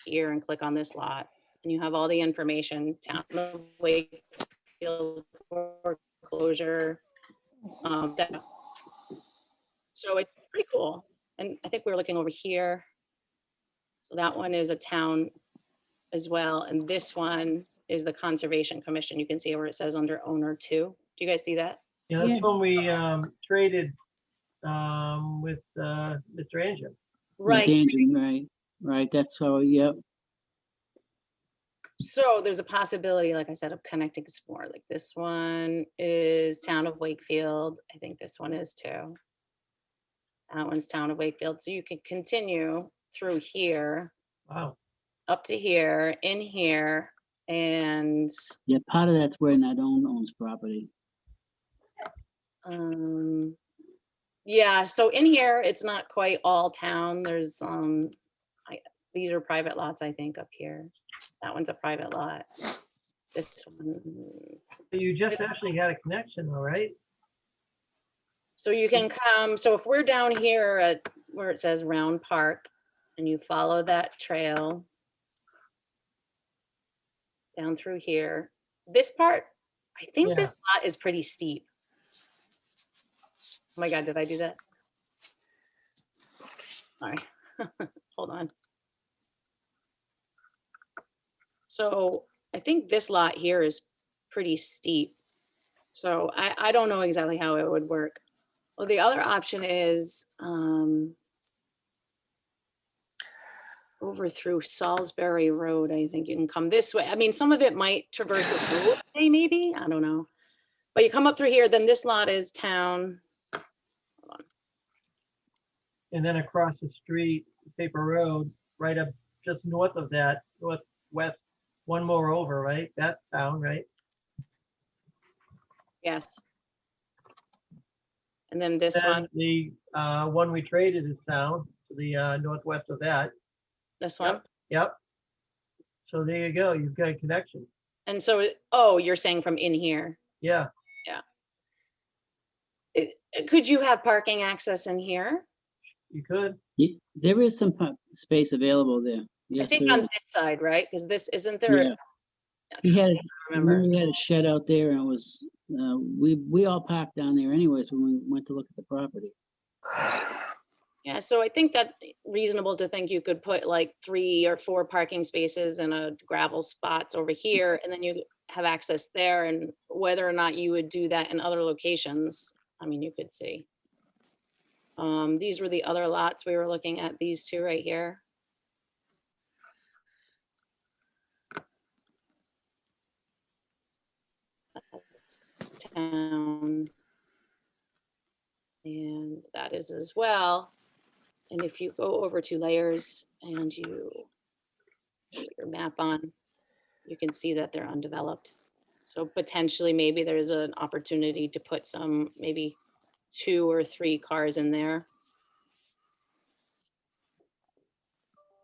here and click on this lot and you have all the information, town of Wakefield, foreclosure. So it's pretty cool. And I think we're looking over here. So that one is a town as well. And this one is the Conservation Commission. You can see where it says under owner 2. Do you guys see that? Yeah, that's Yeah. when we traded with Mr. Angel. Right. Right, that's so, yep. So there's a possibility, like I said, of connecting some more. Like this one is town of Wakefield. I think this one is too. That one's town of Wakefield. So you can continue through here, Wow. up to here, in here, and Yeah, part of that's where not owns property. yeah, so in here, it's not quite all town. There's these are private lots, I think, up here. That one's a private lot. This one. So you just actually had a connection, all right? So you can come, so if we're down here at where it says Round Park and you follow that trail down through here, this part, I think Yeah. this lot is pretty steep. Oh my God, did I do that? Sorry, hold on. So I think this lot here is pretty steep. So I don't know exactly how it would work. Well, the other option is over through Salisbury Road. I think you can come this way. I mean, some of it might traverse it through, maybe, I don't know. But you come up through here, then this lot is town. Hold on. And then across the street, Paper Road, right up just north of that, northwest, one more over, right? That's town, right? Yes. And then this And one, the one we traded is town, to the northwest of that. this one. Yep. So there you go. You've got a connection. And so, oh, you're saying from in here. Yeah. Could you have parking access in here? You could. There is some space available there. I Yes, think there on is. this side, right? Because this, isn't there? Yeah. We had, Remember. we had a shed out there and it was, we all parked down there anyways when we went to look at the property. Yeah, so I think that reasonable to think you could put like 3 or 4 parking spaces in a gravel spots over here, and then you have access there, and whether or not you would do that in other locations, I mean, you could see. These were the other lots we were looking at, these 2 right here. That's town. And that is as well. And if you go over to layers and you put your map on, you can see that they're undeveloped. So potentially, maybe there's an opportunity to put some, maybe 2 or 3 cars in there.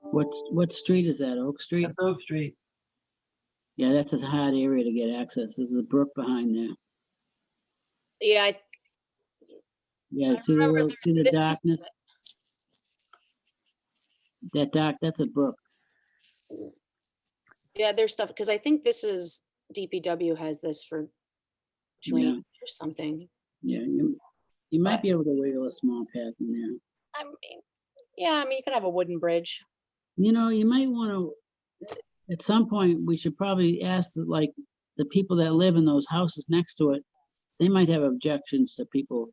What street is that? Oak Street? That's Oak Street. Yeah, that's a hard area to get access. There's a brook behind there. Yeah, Yeah, I see remember the, see the this is- darkness? That's a brook. yeah, there's stuff, because I think this is, DPW has this for drainage or something. Yeah, you might be able to wiggle a small path in there. I mean, yeah, I mean, you could have a wooden bridge. You know, you might want to, at some point, we should probably ask like the people that live in those houses next to it. They might have objections to people.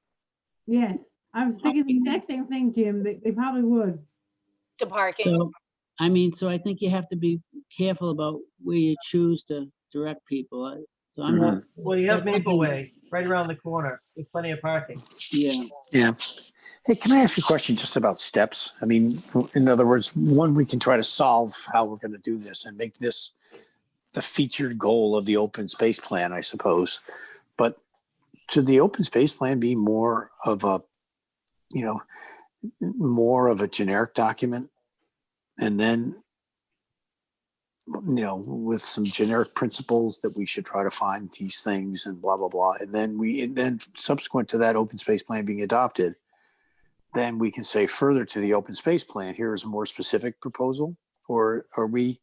Yes, I was thinking the exact same thing, Jim. They probably would. To parking. So, I mean, so I think you have to be careful about where you choose to direct people. So I'm not, Well, you have That's Maple something- Way right around the corner. There's plenty of parking. yeah. Yeah. Hey, can I ask you a question just about steps? I mean, in other words, one, we can try to solve how we're going to do this and make this the featured goal of the open space plan, I suppose. But should the open space plan be more of a, more of a generic document? And then, with some generic principles that we should try to find these things and blah, blah, blah. And then subsequent to that open space plan being adopted, then we can say further to the open space plan, here is a more specific proposal. Or are we,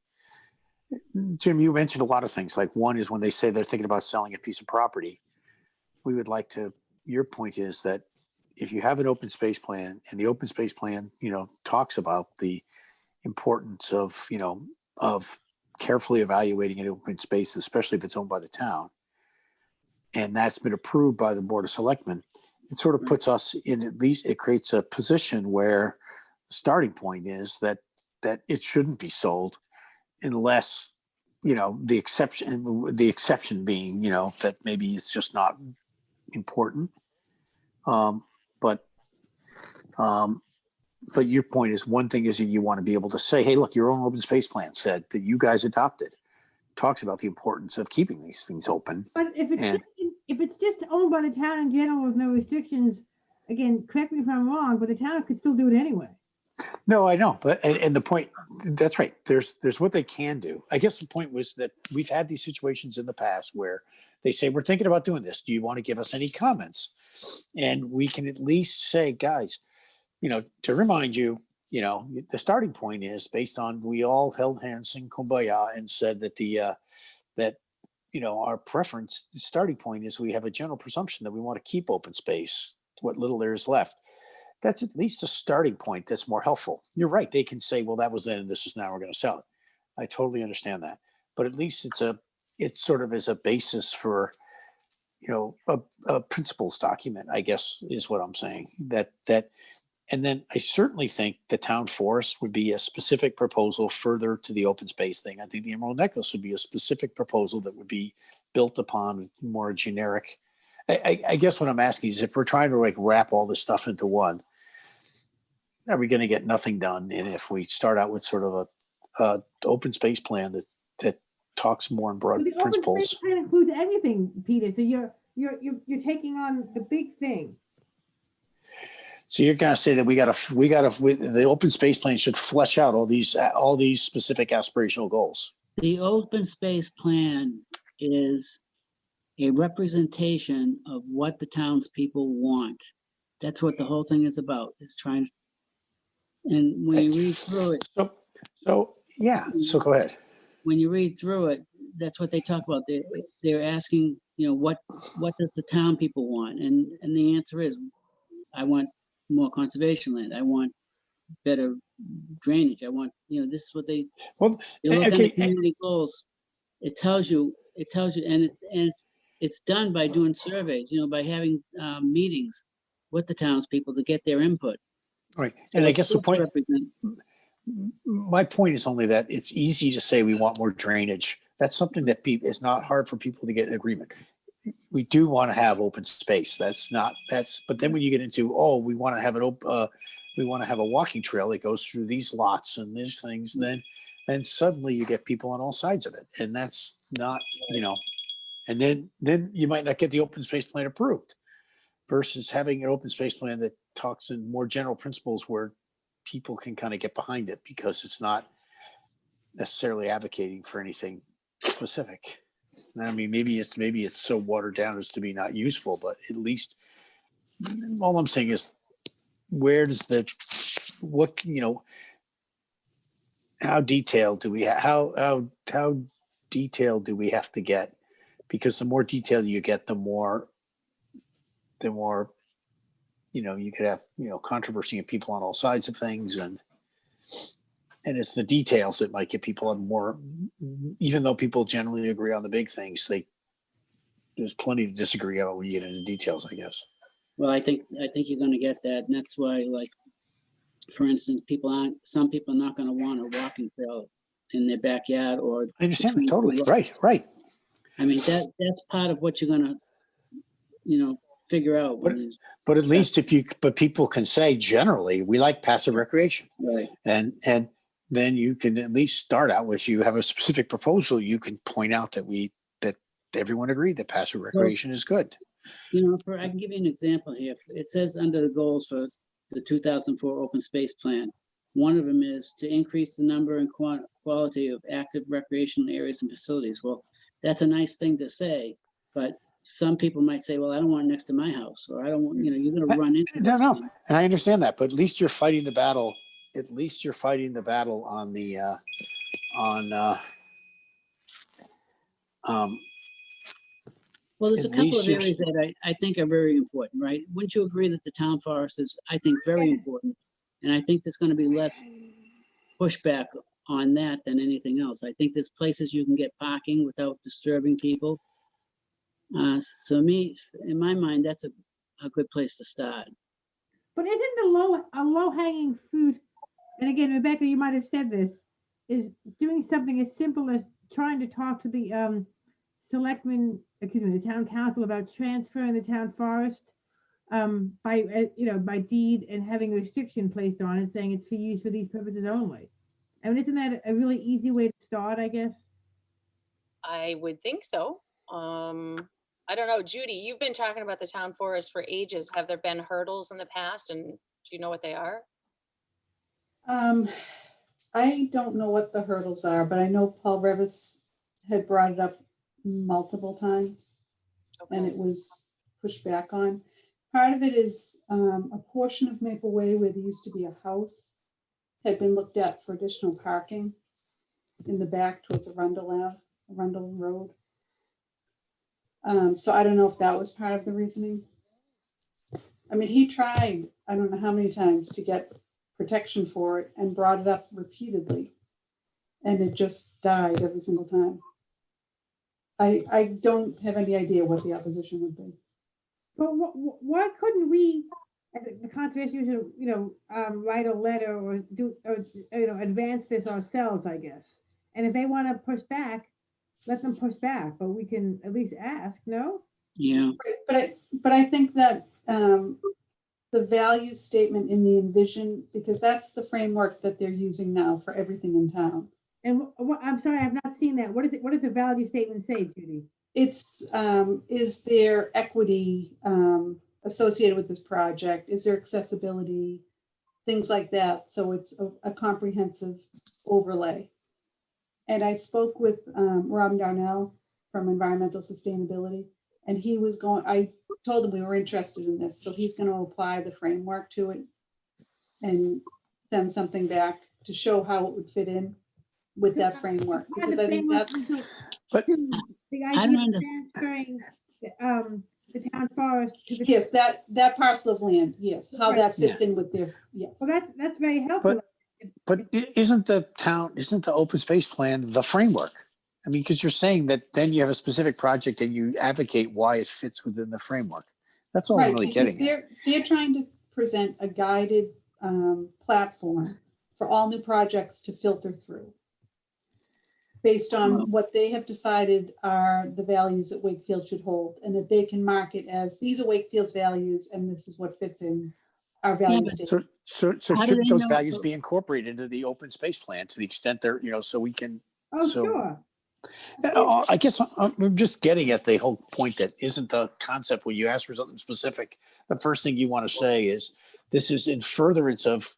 Jim, you mentioned a lot of things. Like one is when they say they're thinking about selling a piece of property, we would like to, your point is that if you have an open space plan and the open space plan, talks about the importance of, of carefully evaluating an open space, especially if it's owned by the town, and that's been approved by the Board of Selectmen, it sort of puts us in, at least it creates a position where the starting point is that it shouldn't be sold unless, the exception being, that maybe it's just not important. But your point is, one thing is you want to be able to say, hey, look, your own open space plan said that you guys adopted, talks about the importance of keeping these things open. But if it's just owned by the town in general with no restrictions, again, correct me if I'm wrong, but the town could still do it anyway. No, I know, but and the point, that's right. There's what they can do. I guess the point was that we've had these situations in the past where they say, we're thinking about doing this. Do you want to give us any comments? And we can at least say, guys, to remind you, the starting point is based on, we all held hands in Kumbaya and said that our preference, the starting point is we have a general presumption that we want to keep open space, what little there is left. That's at least a starting point that's more helpful. You're right. They can say, well, that was then and this is now, we're going to sell it. I totally understand that. But at least it's sort of as a basis for, a principles document, I guess, is what I'm saying. And then I certainly think the town forest would be a specific proposal further to the open space thing. I think the Emerald Necklace would be a specific proposal that would be built upon more generic. I guess what I'm asking is, if we're trying to wrap all this stuff into one, are we going to get nothing done? And if we start out with sort of a open space plan that talks more in broad But the open principles. space plan includes everything, Peter. So you're taking on the big thing. So you're going to say that the open space plan should flesh out all these specific aspirational goals. The open space plan is a representation of what the townspeople want. That's what the whole thing is about, is trying to, and when you read through it. So go ahead. When you read through it, that's what they talk about. They're asking, what does the town people want? And the answer is, I want more conservation land. I want better drainage. I want, this is what they look at the community goals. It tells you, and it's done by doing surveys, by having meetings with the townspeople to get their input. Right. So And I it's guess the supposed to point, represent- my point is only that it's easy to say we want more drainage. That's something that is not hard for people to get in agreement. We do want to have open space. But then when you get into, we want to have we want to have a walking trail that goes through these lots and these things, then suddenly you get people on all sides of it. And that's not, And then you might not get the open space plan approved versus having an open space plan that talks in more general principles where people can kind of get behind it because it's not necessarily advocating for anything specific. And I mean, maybe it's so watered down as to be not useful, but at least all I'm saying is where does how detailed do we how detailed do we have to get? Because the more detailed you get, the more you could have controversy and people on all sides of things, and it's the details that might get people on more. Even though people generally agree on the big things, there's plenty to disagree on when you get into details, I guess. Well, I think you're gonna get that, and that's why, like, for instance, some people are not gonna want a walking trail in their backyard or. I understand that between totally. two lots. Right. I mean, that's part of what you're gonna, figure out. But at least but people can say generally, we like passive recreation. Right. And then you can at least start out with, you have a specific proposal, you can point out that everyone agreed that passive recreation is good. I can give you an example here. It says under the goals for the 2004 open space plan, one of them is to increase the number and quality of active recreational areas and facilities. Well, that's a nice thing to say, but some people might say, well, I don't want it next to my house, or I don't want, you're going to run into those things. And I understand that, but at least you're fighting the battle. At least you're fighting the battle on the, Well, there's a at couple least of you're- areas that I think are very important, right? Wouldn't you agree that the town forest is, I think, very important? And I think there's going to be less pushback on that than anything else. I think there's places you can get parking without disturbing people. So in my mind, that's a good place to start. But isn't a low hanging fruit, and again, Rebecca, you might have said this, is doing something as simple as trying to talk to the the town council about transferring the town forest by deed and having a restriction placed on it saying it's for use for these purposes only. I mean, isn't that a really easy way to start, I guess? I would think so. I don't know, Judy, you've been talking about the town forest for ages. Have there been hurdles in the past, and do you know what they are? I don't know what the hurdles are, but I know Paul Revis had brought it up multiple times and it was pushed back on. Part of it is a portion of Maple Way where there used to be a house had been looked at for additional parking in the back towards Arundel Road. So I don't know if that was part of the reasoning. I mean, he tried, I don't know how many times to get protection for it and brought it up repeatedly. And it just died every single time. I don't have any idea what the opposition would be. But why couldn't we, as the conservation, write a letter or advance this ourselves, I guess? And if they want to push back, let them push back, but we can at least ask, no? Yeah. But I think that the value statement in the envision, because that's the framework that they're using now for everything in town. And I'm sorry, I've not seen that. What does the value statement say, Judy? It's, is there equity associated with this project? Is there accessibility? Things like that. So it's a comprehensive overlay. And I spoke with Rob Darnell from Environmental Sustainability, and he was I told him we were interested in this. So he's going to apply the framework to it and send something back to show how it would fit in with that framework. Because I think that's. But the idea of transferring the town forest to the. Yes, that parcel of land, yes, how that fits in with their, yes. Well, that's very helpful. But isn't the open space plan the framework? I mean, because you're saying that then you have a specific project and you advocate why it fits within the framework. That's all I'm really getting at. They're trying to present a guided platform for all new projects to filter through based on what they have decided are the values that Wakefield should hold, and that they can mark it as these are Wakefield's values and this is what fits in our value statement. So shouldn't those values be incorporated into the open space plan to the extent they're, so we can. Oh, sure. I guess I'm just getting at the whole point that isn't the concept when you ask for something specific, the first thing you want to say is this is in furtherance of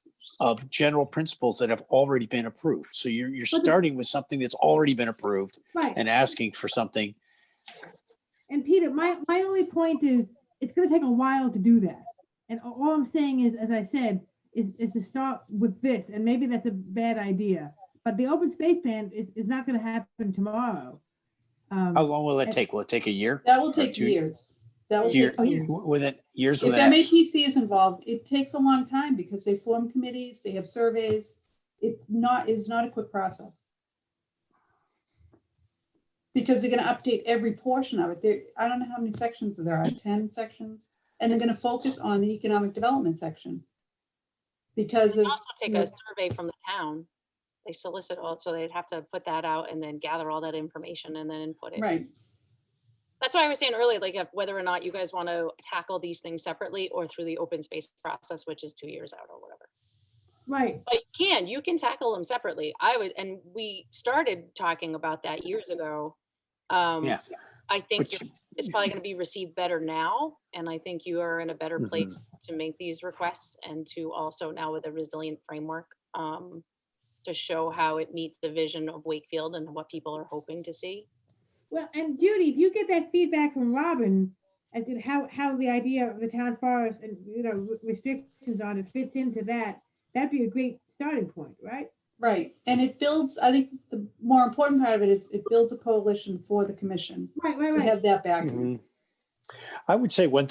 general principles that have already been approved. So you're starting with something that's already been approved Right. and asking for something. And Peter, my only point is it's going to take a while to do that. And all I'm saying is, as I said, is to start with this. And maybe that's a bad idea, but the open space plan is not going to happen tomorrow. How long will it take? Will it take a year? That will Or take 2 years. That will Year, take years. with it, years If with an X. MAPC is involved, it takes a long time because they form committees, they have surveys. It's not a quick process. Because they're gonna update every portion of it. There, I don't know how many sections there are, 10 sections, and they're gonna focus on the economic development section. Because of, Also take a survey from the town. They solicit all, so they'd have to put that out and then gather all that information and then input it. right, That's why I was saying earlier, like whether or not you guys want to tackle these things separately or through the open space process, which is 2 years out or whatever. Right. But you can tackle them separately. And we started talking about that years ago. Yeah. I think Which- it's probably going to be received better now. And I think you are in a better Mhm. place to make these requests and to also now with a resilient framework to show how it meets the vision of Wakefield and what people are hoping to see. Well, and Judy, if you get that feedback from Robin as to how the idea of the town forest and, restrictions on it fits into that, that'd be a great starting point, right? right. And it builds, I think the more important part of it is it builds a coalition for the commission Right, to have that backing. Mhm. I would say one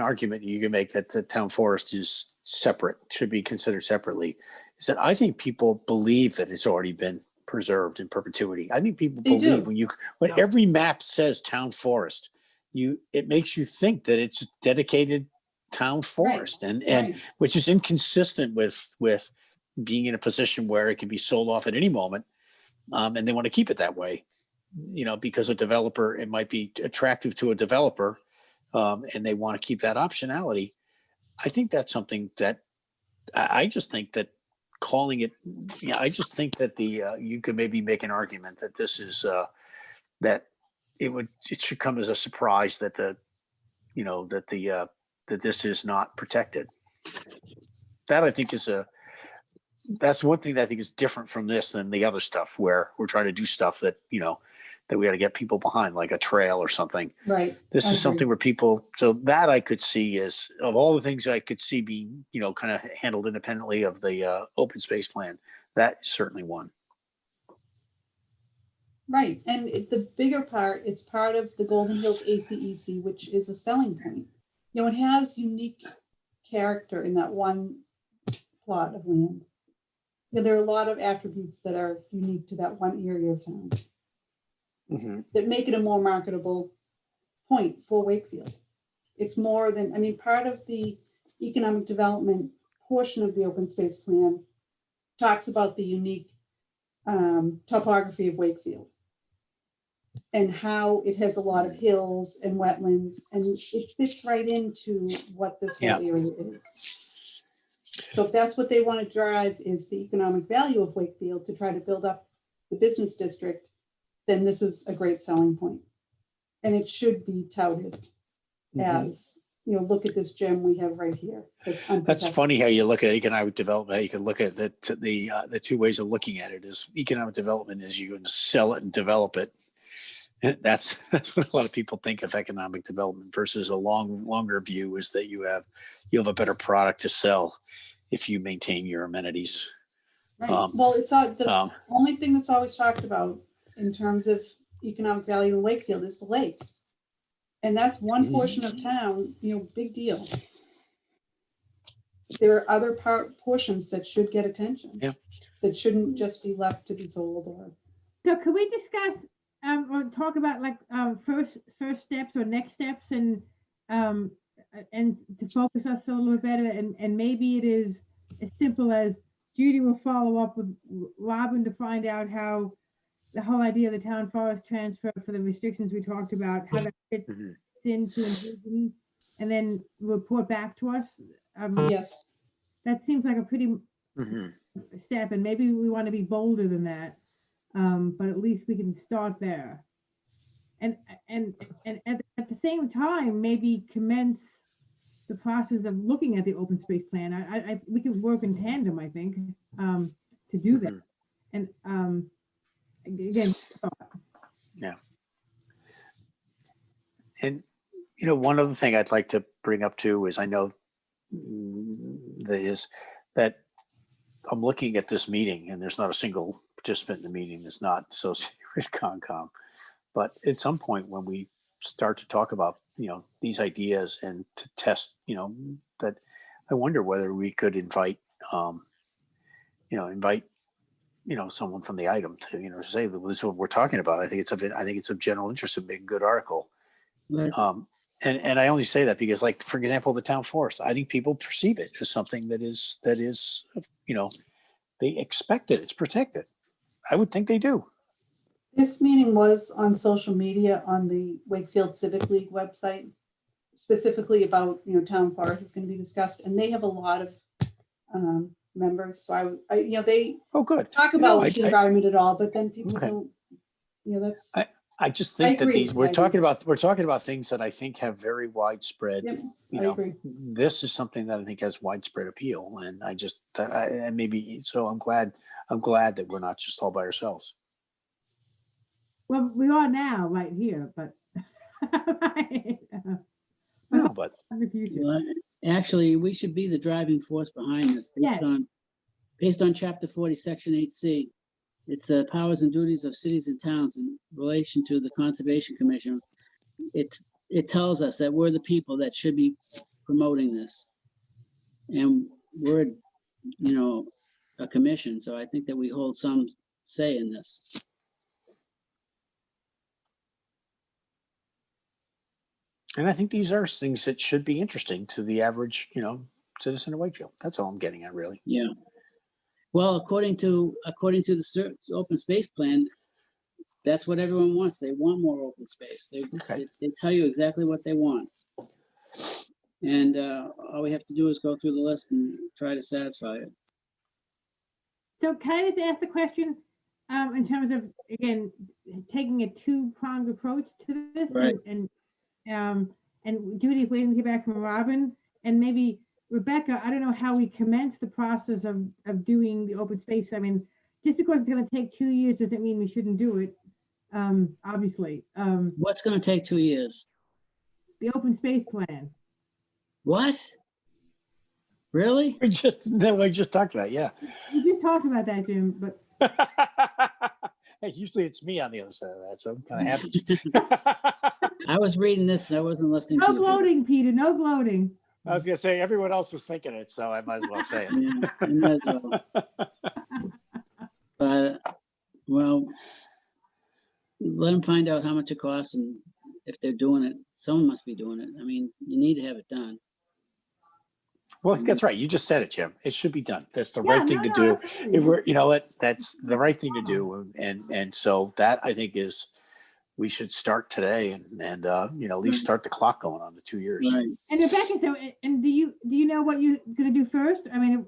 argument you can make that the town forest is separate, should be considered separately, is that I think people believe that it's already been preserved in perpetuity. I think people They do. believe when every map says town forest, it makes you think that it's dedicated town forest, and Right. which is inconsistent with being in a position where it can be sold off at any moment, and they want to keep it that way. Because it might be attractive to a developer, and they want to keep that optionality. I think that's something that I just think that calling it, I just think that you could maybe make an argument that this is, that it should come as a surprise that that this is not protected. That I think that's one thing that I think is different from this than the other stuff where we're trying to do stuff that, that we got to get people behind, like a trail or something. Right. This I is something agree. where people, so that I could see is, of all the things I could see being, kind of handled independently of the open space plan, that is certainly one. Right. And the bigger part, it's part of the Golden Hills ACEC, which is a selling point. It has unique character in that one plot of land. There are a lot of attributes that are unique to that one area of town Mhm. that make it a more marketable point for Wakefield. It's more than, part of the economic development portion of the open space plan talks about the unique topography of Wakefield and how it has a lot of hills and wetlands, and it fits right into what this whole area is. So if that's what they want to drive is the economic value of Wakefield to try to build up the business district, then this is a great selling point. And it should be touted as, look at this gem we have right here. That's unprotected. Funny how you look at economic development. How you can look at the two ways of looking at it is economic development is you can sell it and develop it. That's what a lot of people think of economic development versus a longer view is that you have a better product to sell if you maintain your amenities. Right. Well, it's the only thing that's always talked about in terms of economic value in Wakefield is the lake. And that's one portion of town, big deal. There are other portions that should get attention. Yeah. That shouldn't just be left to be sold or. So can we discuss or talk about first steps or next steps and to focus us a little bit better and maybe it is as simple as Judy will follow up with Robin to find out how the whole idea of the town forest transfer for the restrictions we talked about, how that fits into envision, and then report back to us. Yes. That seems like a pretty step, and maybe we want to be bolder than that. But at least we can start there. And, and at the same time, maybe commence the process of looking at the open space plan. We can work in tandem, I think, to do that. Mhm. And, again, Yeah. And, you know, one other thing I'd like to bring up too is I know that I'm looking at this meeting and there's not a single participant in the meeting that's not associated with Concom. But at some point when we start to talk about, you know, these ideas and to test, you know, that I wonder whether we could invite, you know, someone from the item to, you know, say that this is what we're talking about. I think it's of general interest to make a good article. Right. And I only say that because, like, for example, the town forest, I think people perceive it as something that is, you know, they expect it. It's protected. I would think they do. This meeting was on social media on the Wakefield Civic League website, specifically about, town forest is going to be discussed, and they have a lot of members. So they Oh, good. talk No, about the environment at all, but then people Okay. don't, that's, I just think that agree these, with we're talking about things that I think have very widespread, yep, you I know, agree. this is something that I think has widespread appeal. And and maybe, so I'm glad that we're not just all by ourselves. well, we are now right here, but No, but in the future. Well, actually, we should be the driving force behind this Yes. based on chapter 40, section 8C. It's the powers and duties of cities and towns in relation to the Conservation Commission. It tells us that we're the people that should be promoting this. And we're, a commission, so I think that we hold some say in this. and I think these are things that should be interesting to the average, you know, citizen of Wakefield. That's all I'm getting at, really. Yeah. Well, according to the open space plan, that's what everyone wants. They want more open space. Okay. They tell you exactly what they want. And all we have to do is go through the list and try to satisfy it. So can I just ask the question, in terms of, again, taking a two-pronged approach to this? Right. And Judy, waiting to hear back from Robin, and maybe Rebecca, I don't know how we commence the process of doing the open space. I mean, just because it's gonna take 2 years doesn't mean we shouldn't do it, obviously. What's going to take 2 years? The open space plan. What? Really? We just talked about, yeah. We just talked about that, Jim, but Hey, usually it's me on the other side of that, so I'm kind of happy. I was reading this. I wasn't listening no to you. gloating, Peter, no gloating. I was gonna say everyone else was thinking it, so I might as well say it. Yeah, you might as well. But, well, let them find out how much it costs and if they're doing it. Someone must be doing it. I mean, you need to have it done. Well, that's right. You just said it, Jim. It should be done. That's the Yeah, right thing no, to no, do. absolutely. If we're, you know what, that's the right thing to do. And so that, I think, is, we should start today and you know, at least start the clock going on the 2 years. Right. And Rebecca, so, and do you know what you're gonna do first? I mean,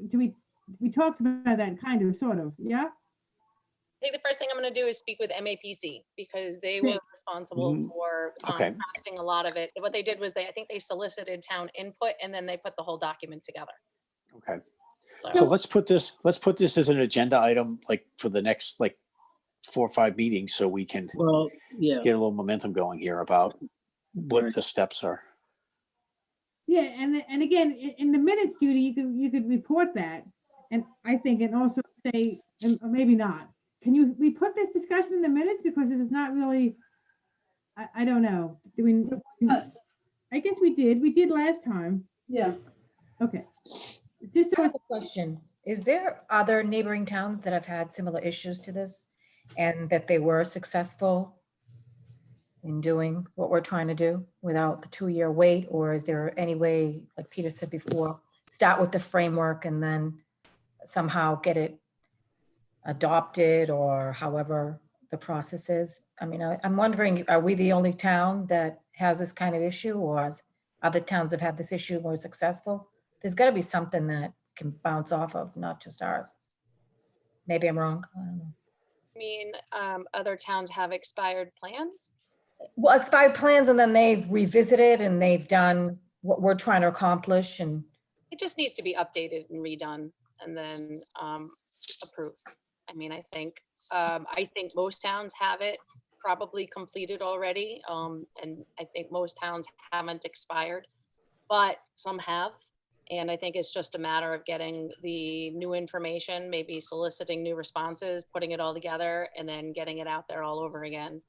we talked about that kind of, sort of, yeah? I think the first thing I'm going to do is speak with MAPC because they were Great. responsible Mhm. for Okay. crafting a lot of it. What they did was I think they solicited town input and then they put the whole document together. Okay. So So let's put this as an agenda item, like for the next, like 4 or 5 meetings, so we can Well, yeah. get a little momentum going here about what Right. the steps are. Yeah, and again, in the minutes, Judy, you could report that, and I think, and also say, or maybe not. Can we put this discussion in the minutes, because this is not really, I don't know. Do we? I guess we did last time. Yeah. Okay. Just I so have a question. Is there other neighboring towns that have had similar issues to this and that they were successful in doing what we're trying to do without the 2-year wait? Or is there any way, like Peter said before, start with the framework and then somehow get it adopted, or however the process is? I mean, I'm wondering, are we the only town that has this kind of issue, or other towns have had this issue more successful? There's got to be something that can bounce off of, not just ours. Maybe I'm wrong. I don't know. I mean, other towns have expired plans. Well, expired plans and then they've revisited and they've done what we're trying to accomplish and It just needs to be updated and redone and then approved. I mean, I think most towns have it probably completed already. And I think most towns haven't expired, but some have. And I think it's just a matter of getting the new information, maybe soliciting new responses, putting it all together, and then getting it out there all over again.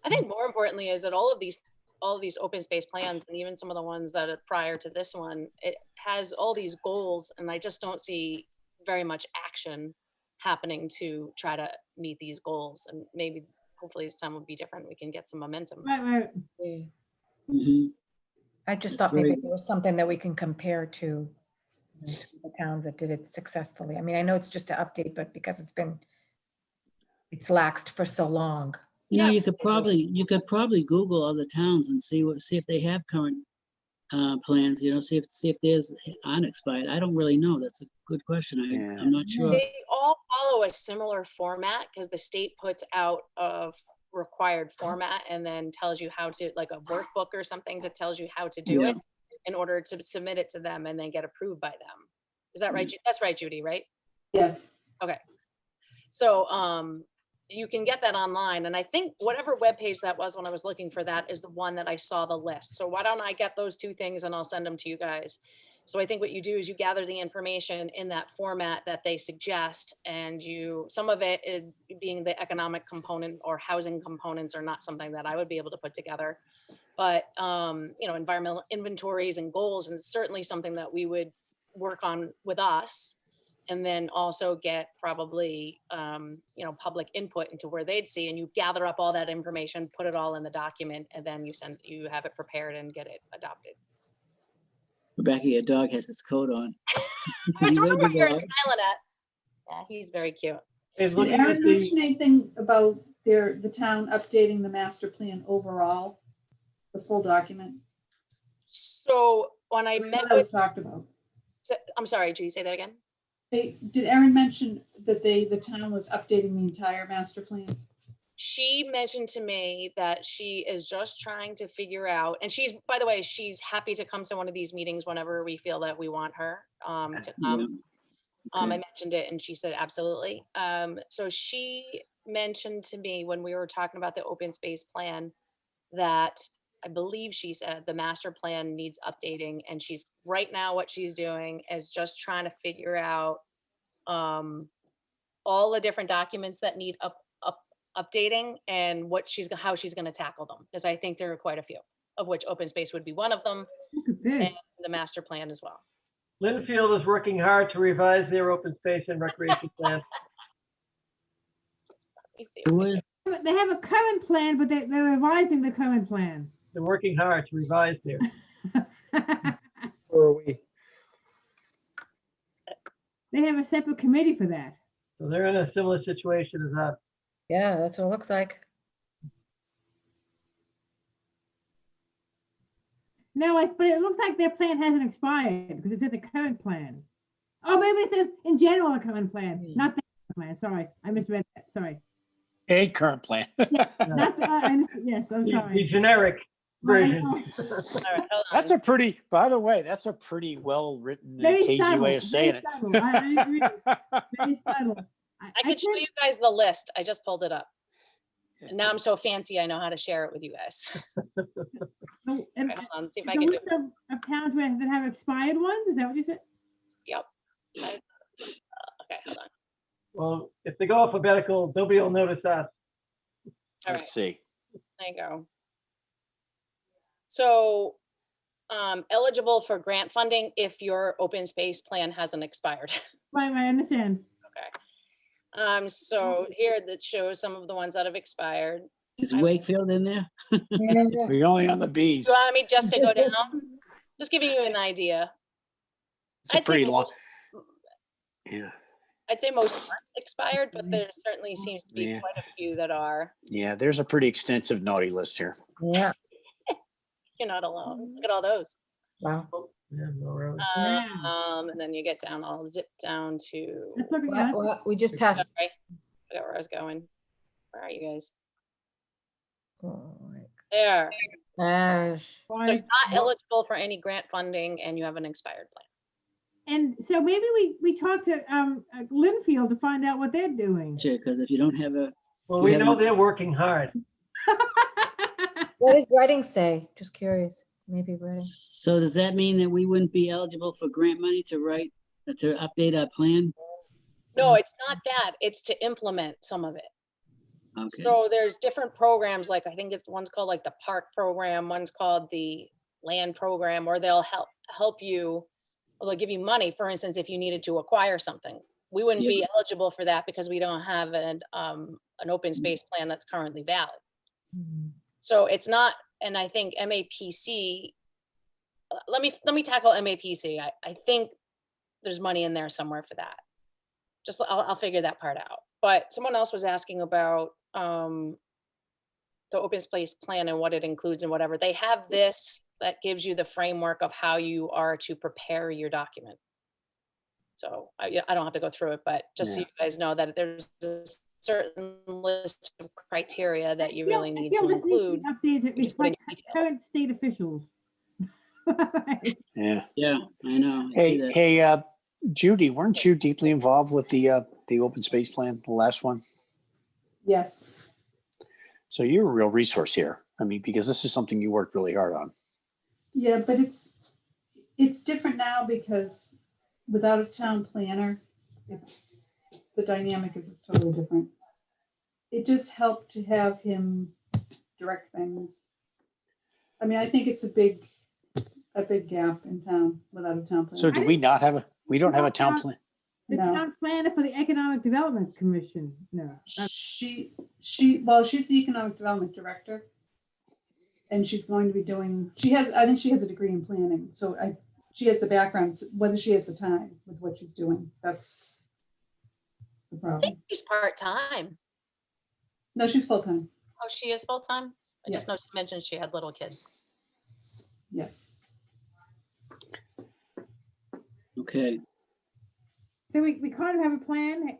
I think more importantly is that all of these open space plans, and even some of the ones that are prior to this one, it has all these goals, and I just don't see very much action happening to try to meet these goals. And maybe, hopefully this time will be different. We can get some momentum. Right. Mhm. I just That's thought maybe very- there was something that we can compare to, to the towns that did it successfully. I mean, I know it's just an update, but because it's laxed for so long. You know, Yeah. you could probably Google other towns and see if they have current plans, see if theirs unexpired. I don't really know. That's a good question. Yeah. I'm not sure. They all follow a similar format because the state puts out a required format and then tells you how to, like a workbook or something that tells you how to do it in order to submit it to them and then get approved by them. Is that right? That's right, Judy, right? Yes. So you can get that online. And I think whatever webpage that was when I was looking for that is the one that I saw the list. So why don't I get those two things and I'll send them to you guys. So I think what you do is you gather the information in that format that they suggest, and some of it is being the economic component or housing components are not something that I would be able to put together. But environmental inventories and goals is certainly something that we would work on with us. And then also get probably, public input into where they'd see, and you gather up all that information, put it all in the document, and then you have it prepared and get it adopted. Rebecca, your dog has his coat on. I He's don't know ready what to you're go. smiling at. Yeah, he's very cute. Is Did looking at Aaron the, mention anything about the town updating the master plan overall? The full document? So when I That's met what that with, was talked about. I'm sorry, do you say that again? Did Aaron mention that the town was updating the entire master plan? She mentioned to me that she is just trying to figure out, and by the way, she's happy to come to one of these meetings whenever we feel that we want her to come. I mentioned it and she said, absolutely. So she mentioned to me when we were talking about the open space plan that I believe she said the master plan needs updating, and she's right now what she's doing is just trying to figure out all the different documents that need updating and how she's going to tackle them, because I think there are quite a few, of which open space would be one of them, Look at this. and the master plan as well. Linfield is working hard to revise their open space and recreation plan. Let me see. Who is? They have a current plan, but they're revising the current plan. They're working hard to revise theirs. Where are we? They have a separate committee for that. So they're in a similar situation as us. Yeah, that's what it looks like. No, but it looks like their plan hasn't expired because it says a current plan. Oh, maybe it says in general a current plan, not the plan. Sorry, I misread that. Sorry. A current plan. Yes, not yes, I'm The sorry. generic version. All right, hold That's on. by the way, that's a pretty well-written, Very cagey subtle, way of saying very subtle. I agree. Very subtle. I can show you guys the list. I just pulled it up. And now I'm so fancy, I know how to share it with you guys. Oh, and Hold on, see if I the can do list of towns that have expired ones, is that what you said? Yep. Okay, hold on. Well, if they go alphabetical, nobody will notice us. All right, Let's see. there you go. So eligible for grant funding if your open space plan hasn't expired. Right, I understand. Okay. So here that shows some of the ones that have expired. Is Wakefield in there? We're only on the Bs. You want me just to go down? Just giving you an idea. It's a I'd say pretty long. most- Yeah. I'd say most aren't expired, but there certainly seems to be Yeah. quite a few that are. Yeah, there's a pretty extensive naughty list here. Yeah. You're not alone. Look at all those. Wow. Yeah, no, really. And then you get down, I'll zip down to, Let's look Well, at well, we just passed. sorry, I forgot where I was going. Where are you guys? Oh, There. gosh. So you're not eligible for any grant funding and you have an expired plan. And so maybe we talk to Linfield to find out what they're doing. Sure, because if you don't have a, Well, You we haven't- know they're working hard. What does Reading say? Just curious. Maybe Reading. so does that mean that we wouldn't be eligible for grant money to update our plan? No, it's not that. It's to implement some of it. Okay, So there's different programs, like I think one's called like the park program, one's called the land program, or they'll help you, or they'll give you money, for instance, if you needed to acquire something. We wouldn't Yep. be eligible for that because we don't have an open space plan that's currently valid. So it's not, and I think MAPC, let me tackle MAPC. I think there's money in there somewhere for that. Just, I'll figure that part out. But someone else was asking about the open space plan and what it includes and whatever. They have this that gives you the framework of how you are to prepare your document. So I don't have to go through it, but just so you guys know that there's a certain list of criteria that you really need to include. Updated to You just put in reflect your detail. current state officials. Yeah. yeah, I know. I see that. Hey, Judy, weren't you deeply involved with the open space plan, the last one? Yes, So you're a real resource here. I mean, because this is something you worked really hard on. yeah, but it's different now because without a town planner, the dynamic is just totally different. It just helped to have him direct things. I mean, I think it's a big gap in town without a town planner. So do we not have we don't have a town plan? The No. town planner for the Economic Development Commission. No. Well, she's the economic development director. And she's going to be I think she has a degree in planning. So she has the background, whether she has the time with what she's doing. That's the I problem. think she's part-time. No, she's full-time. Oh, she is full-time? I Yeah. just know she mentioned she had little kids. Yes. Okay, So we kind of have a plan.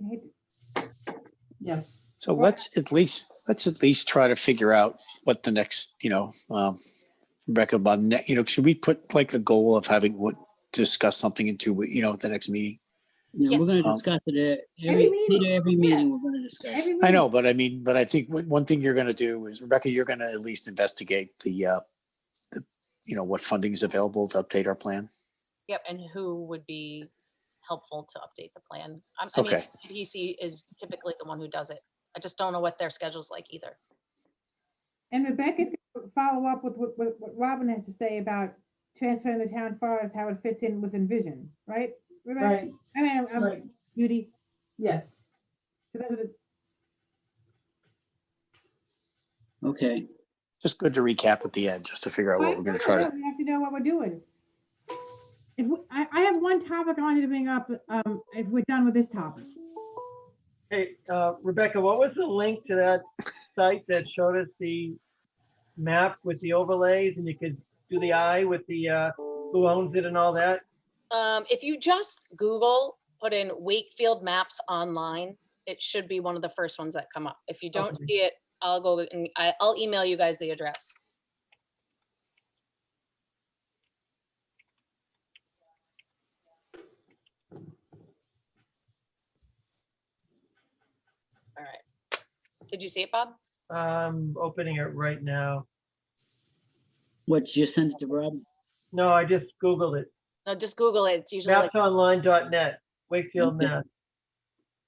Yes. So let's at least try to figure out what the next, Rebecca, should we put like a goal of having discuss something into, the next meeting? yeah, we're gonna discuss it at Every every meeting, meeting we're gonna discuss. Every I know, meeting. but I think one thing you're going to do is, Rebecca, you're going to at least investigate the what funding is available to update our plan. Yep, and who would be helpful to update the plan? Okay. PC is typically the one who does it. I just don't know what their schedule's like either. And Rebecca's going to follow up with what Robin has to say about transferring the town forest, how it fits in with Envision, right? Rebecca? Right. I mean, Right. Judy. Yes. So those are the- Okay, Just good to recap at the end, just to figure out what we're going to try to. We have to know what we're doing. I have one topic I wanted to bring up, if we're done with this topic. Hey, Rebecca, what was the link to that site that showed us the map with the overlays and you could do the eye with the who owns it and all that? If you just Google, put in Wakefield maps online, it should be one of the first ones that come up. If you don't Okay. see it, I'll go and I'll email you guys the address. All right. Did you see it, Bob? I'm opening it right now. what, you sent it to Rob? No, I just Googled it. No, just Google it. It's usually like, Mapsonline.net, Wakefield, Okay. Mass.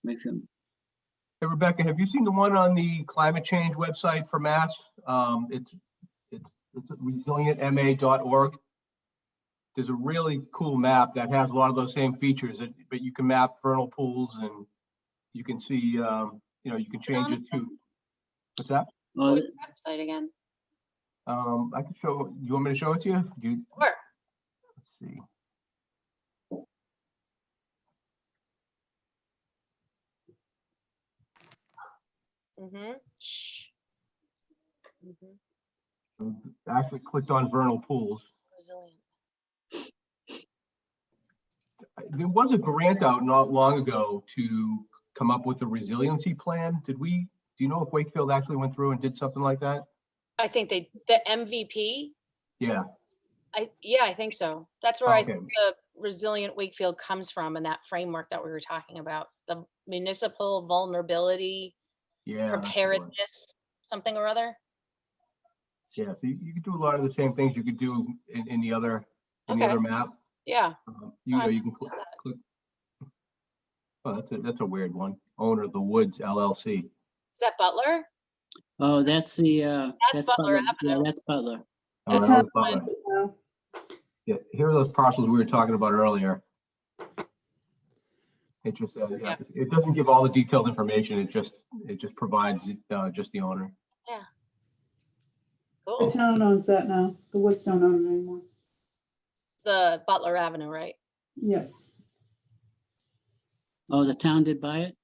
Make sure. Hey, Rebecca, have you seen the one on the climate change website for Mass? It's resilientma.org. There's a really cool map that has a lot of those same features, but you can map vernal pools and you can see, you can change it to, what's that? what Oh, was the website again? I can show, you want me to show it to you? Sure. Let's see. Mm-hmm. Shh. Mhm. I actually clicked on vernal pools. Resilient. There was a grant out not long ago to come up with a resiliency plan. Did we Do you know if Wakefield actually went through and did something like that? I think the MVP, Yeah, yeah, I think so. That's where I okay. think the Resilient Wakefield comes from and that framework that we were talking about, the municipal vulnerability Yeah. that's the one. preparedness, something or other. Yeah, so you could do a lot of the same things you could do in the other, Okay. map. Yeah. You know, I you can noticed click, that. click. Oh, that's a weird one. Owner of the Woods LLC. Is that Butler? Oh, that's the, That's Butler Yeah, Avenue. that's Butler. Oh, The that town was Butler. No. Yeah, here are those parcels we were talking about earlier. It just, yeah, Yeah. it doesn't give all the detailed information. It just provides just the owner. The Cool. town owns that now. The Woods don't own it anymore. The Butler Avenue, right? Yeah, Oh, the town did buy it?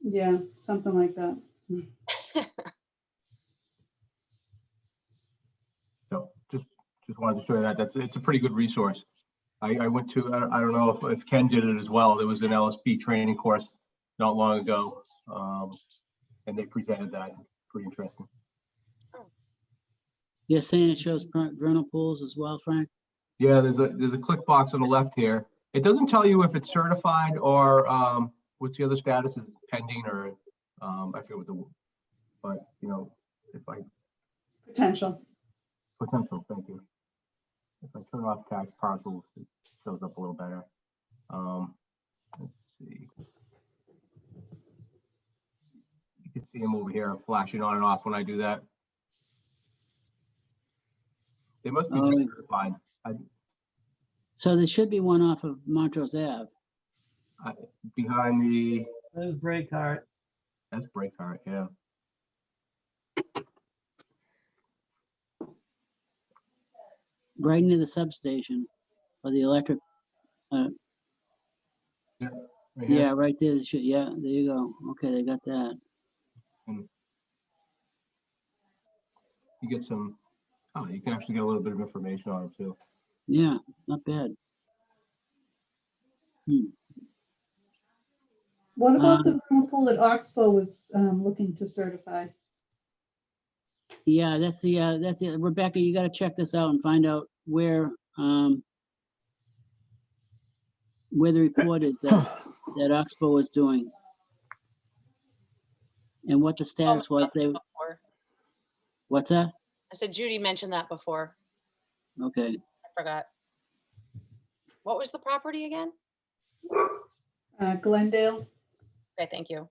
yeah, something like that. So just wanted to show you that. It's a pretty good resource. I went to, I don't know if Ken did it as well. There was an LSP training course not long ago. And they presented that. Pretty interesting. You're saying it shows vernal pools as well, Frank? Yeah, there's a click box on the left here. It doesn't tell you if it's certified or what's the other status, is it pending or I forget what but you know, if I Potential. potential, thank you. If I turn off tax parcels, it shows up a little better. Let's see. You can see them over here flashing on and off when I do that. They must be Oh. certified. So there should be one off of Montrose Ave. Behind the, There's Break Heart. that's Breakheart, yeah. Right near the substation or the electric. Right here. Yeah, right there. Yeah, there you go. Okay, they got that. You get some, oh, you can actually get a little bit of information on it too. Yeah, not bad. What about the vernal pool that Oxbow was looking to certify? Yeah, that's the, Rebecca, you gotta check this out and find out where the report is that Oxbow was doing. And what the status was. Before. What's that? I said Judy mentioned that before. Okay. I forgot. What was the property again? Glendale. Okay, thank you.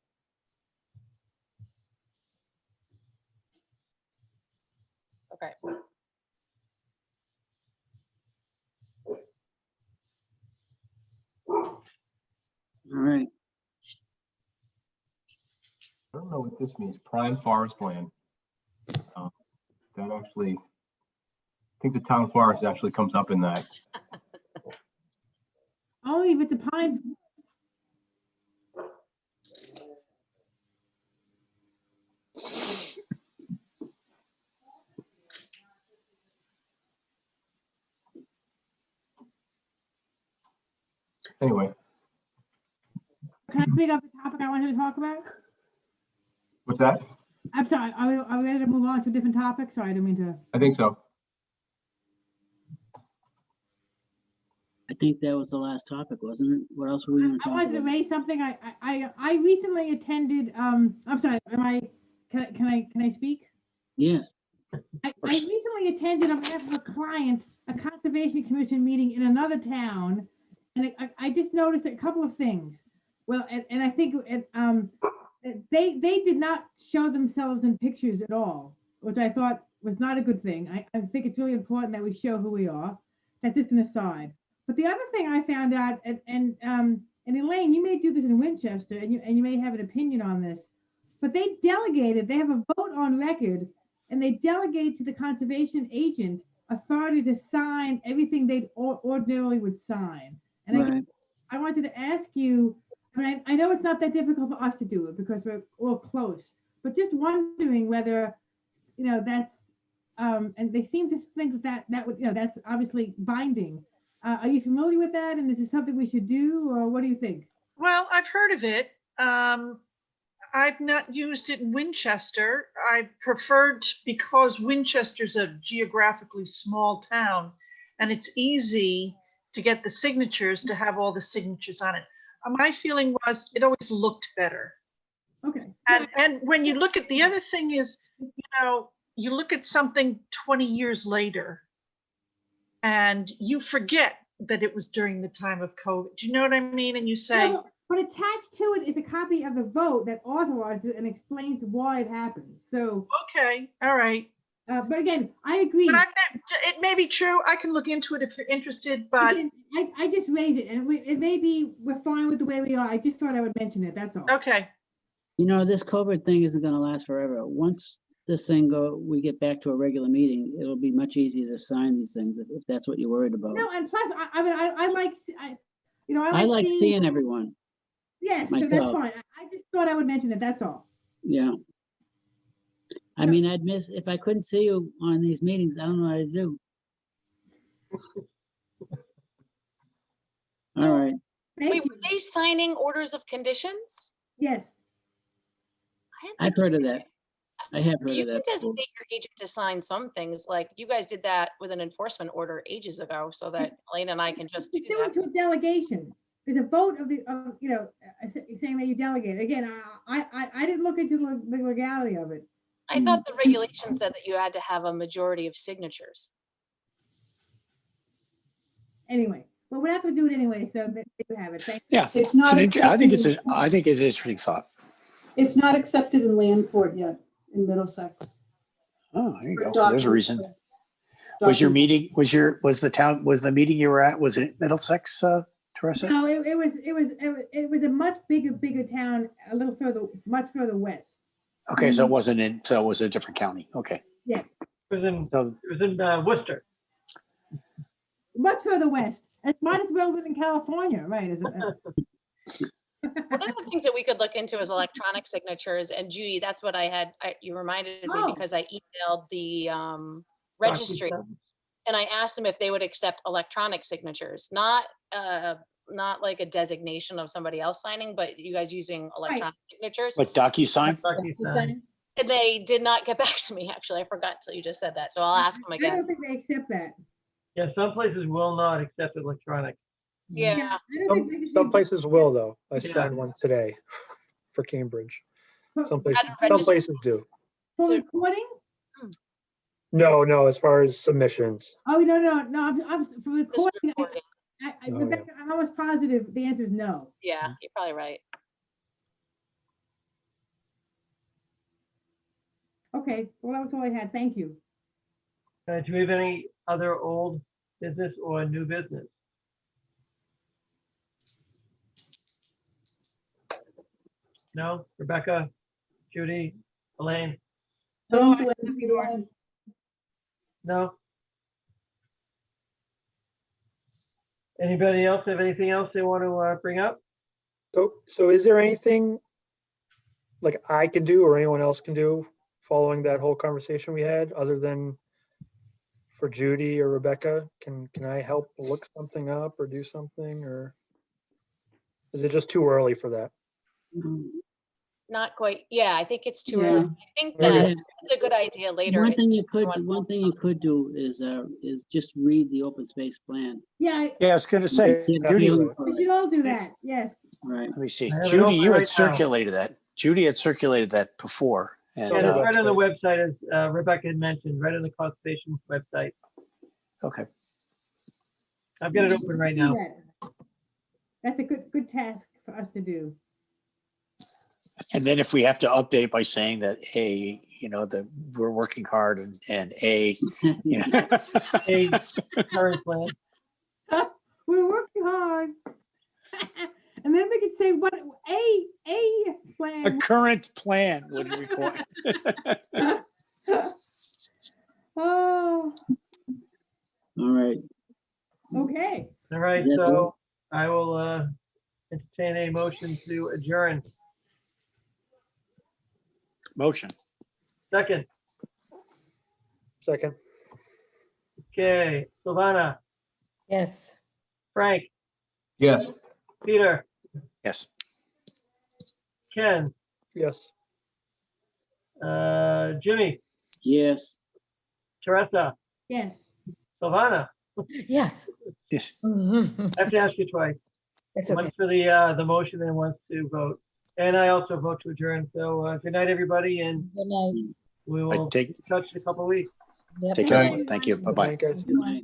Okay. All right. I don't know what this means, prime forest land. That actually, I think the town forest actually comes up in that. Only if it's a pine. Anyway, Can I pick up the topic I wanted to talk about? what's that? I'm sorry, are we ready to move on to a different topic? Sorry, I didn't mean to. I think so. I think that was the last topic, wasn't it? What else were we gonna I talk wanted to about? raise something. I recently attended, I'm sorry, can I speak? Yes. I recently attended on behalf of a client, a conservation commission meeting in another town. And I just noticed a couple of things. Well, and I think they did not show themselves in pictures at all, which I thought was not a good thing. I think it's really important that we show who we are. That's just an aside. But the other thing I found out, and Elaine, you may do this in Winchester, and you may have an opinion on this, but they delegated, they have a vote on record, and they delegate to the conservation agent authority to sign everything they ordinarily would sign. And Right. I wanted to ask you, I mean, I know it's not that difficult for us to do it because we're all close, but just wondering whether, that's, and they seem to think that would, that's obviously binding. Are you familiar with that? And is this something we should do, or what do you think? Well, I've heard of it. I've not used it in Winchester. I preferred, because Winchester's a geographically small town and it's easy to get the signatures, to have all the signatures on it. My feeling was it always looked better. Okay. And when you look at, the other thing is, you look at something 20 years later and you forget that it was during the time of COVID. Do you know what I mean? And you say, No, but attached to it is a copy of the vote that authorizes it and explains why it happened. So, okay, all right. but again, I agree. But it may be true. I can look into it if you're interested, but Again, I just raised it, and it may be we're fine with the way we are. I just thought I would mention it. That's all. okay. This COVID thing isn't gonna last forever. Once this thing we get back to a regular meeting, it'll be much easier to sign these things if that's what you're worried about. No, and plus, I mean, I like, I like seeing everyone. Yes, so that's myself. fine. I just thought I would mention it. That's all. Yeah. I mean, I'd miss, if I couldn't see you on these meetings, I don't know how to do. All right. Thank Wait, you. were they signing orders of conditions? Yes. I didn't I've think heard of you that. I have heard You of can that. before. designate your agent to sign some things, like you guys did that with an enforcement order ages ago, so that Elaine and I can just do It's similar that. to a delegation. There's a vote of saying that you delegate. Again, I didn't look into the legality of it. I thought the regulation said that you had to have a majority of signatures. Anyway, well, we're not going to do it anyway, so there you have it. Thank you. Yeah. It's not I think it's accepted. I think it's an interesting thought. It's not accepted in land court yet in Middlesex. Oh, there you For go. There's a documents. reason. Was your Documents. meeting, was the meeting you were at, was it Middlesex, Teresa? No, it was a much bigger town, a little much further west. Okay, so it wasn't so it was a different county. Okay. Yeah, It was in, So, Worcester. much further west. It might as well been in California, right? One of the things that we could look into is electronic signatures, and Judy, that's what you reminded me, Oh. because I emailed the registry and I asked them if they would accept electronic signatures, not like a designation of somebody else signing, but you guys using electronic signatures. like DocuSign? DocuSign. And they did not get back to me, actually. I forgot till you just said that. So I'll ask them I again. don't think they accept that. Yeah, some places will not accept electronic. Yeah. I don't think registry- Some places will though. I Yeah. signed one today for Cambridge. Some places, At some registry? places do. For recording? No, as far as submissions. Oh, no, I'm for Just recording. recording. Oh, Rebecca, I'm almost positive the answer is no. Yeah, you're probably right. Okay, well, that was all I had. Thank you. Do we have any other old business or new business? No? Rebecca, Judy, Elaine? Phones away from the line. No? Anybody else have anything else they want to bring up? So is there anything like I can do or anyone else can do following that whole conversation we had, other than for Judy or Rebecca? Can I help look something up or do something, or is it just too early for that? Not quite. Yeah, I think it's too Yeah. early. I think Okay. that it's a good idea later. One if thing you everyone- could do is just read the open space plan. Yeah, Yeah, I was going to say, Get a Judy, feeling let for we it. should all do that. Yes. Right. me see. I have it Judy, open you right had now. circulated that. Judy had circulated that before. And, Yeah, it's Uh, right on the website, as Rebecca had mentioned, right on the conservation website. okay. I've got it open right Do now. that. That's a good task for us to do. And then if we have to update it by saying that that we're working hard and you know. A current plan. We're working hard. And then we could say what a A plan. current plan would require. Oh, All right. okay. All right, Is that so I will entertain a motion to adjourn. Motion. Second, Second, okay, Silvana, Yes. Frank, Yes. Peter, Yes. Ken, Yes. Jimmy, Yes. Teresa, Yes. Silvana. Yes. Yes. Mhm. I have to ask you twice. It's okay. Once for the motion and once to vote. And I also vote to adjourn. So good night, everybody, and Good night. we I will take, touch in a couple of weeks. Yep. take Good care. night, everyone. Thank you. everyone. Bye-bye. Thank you, guys. Good night.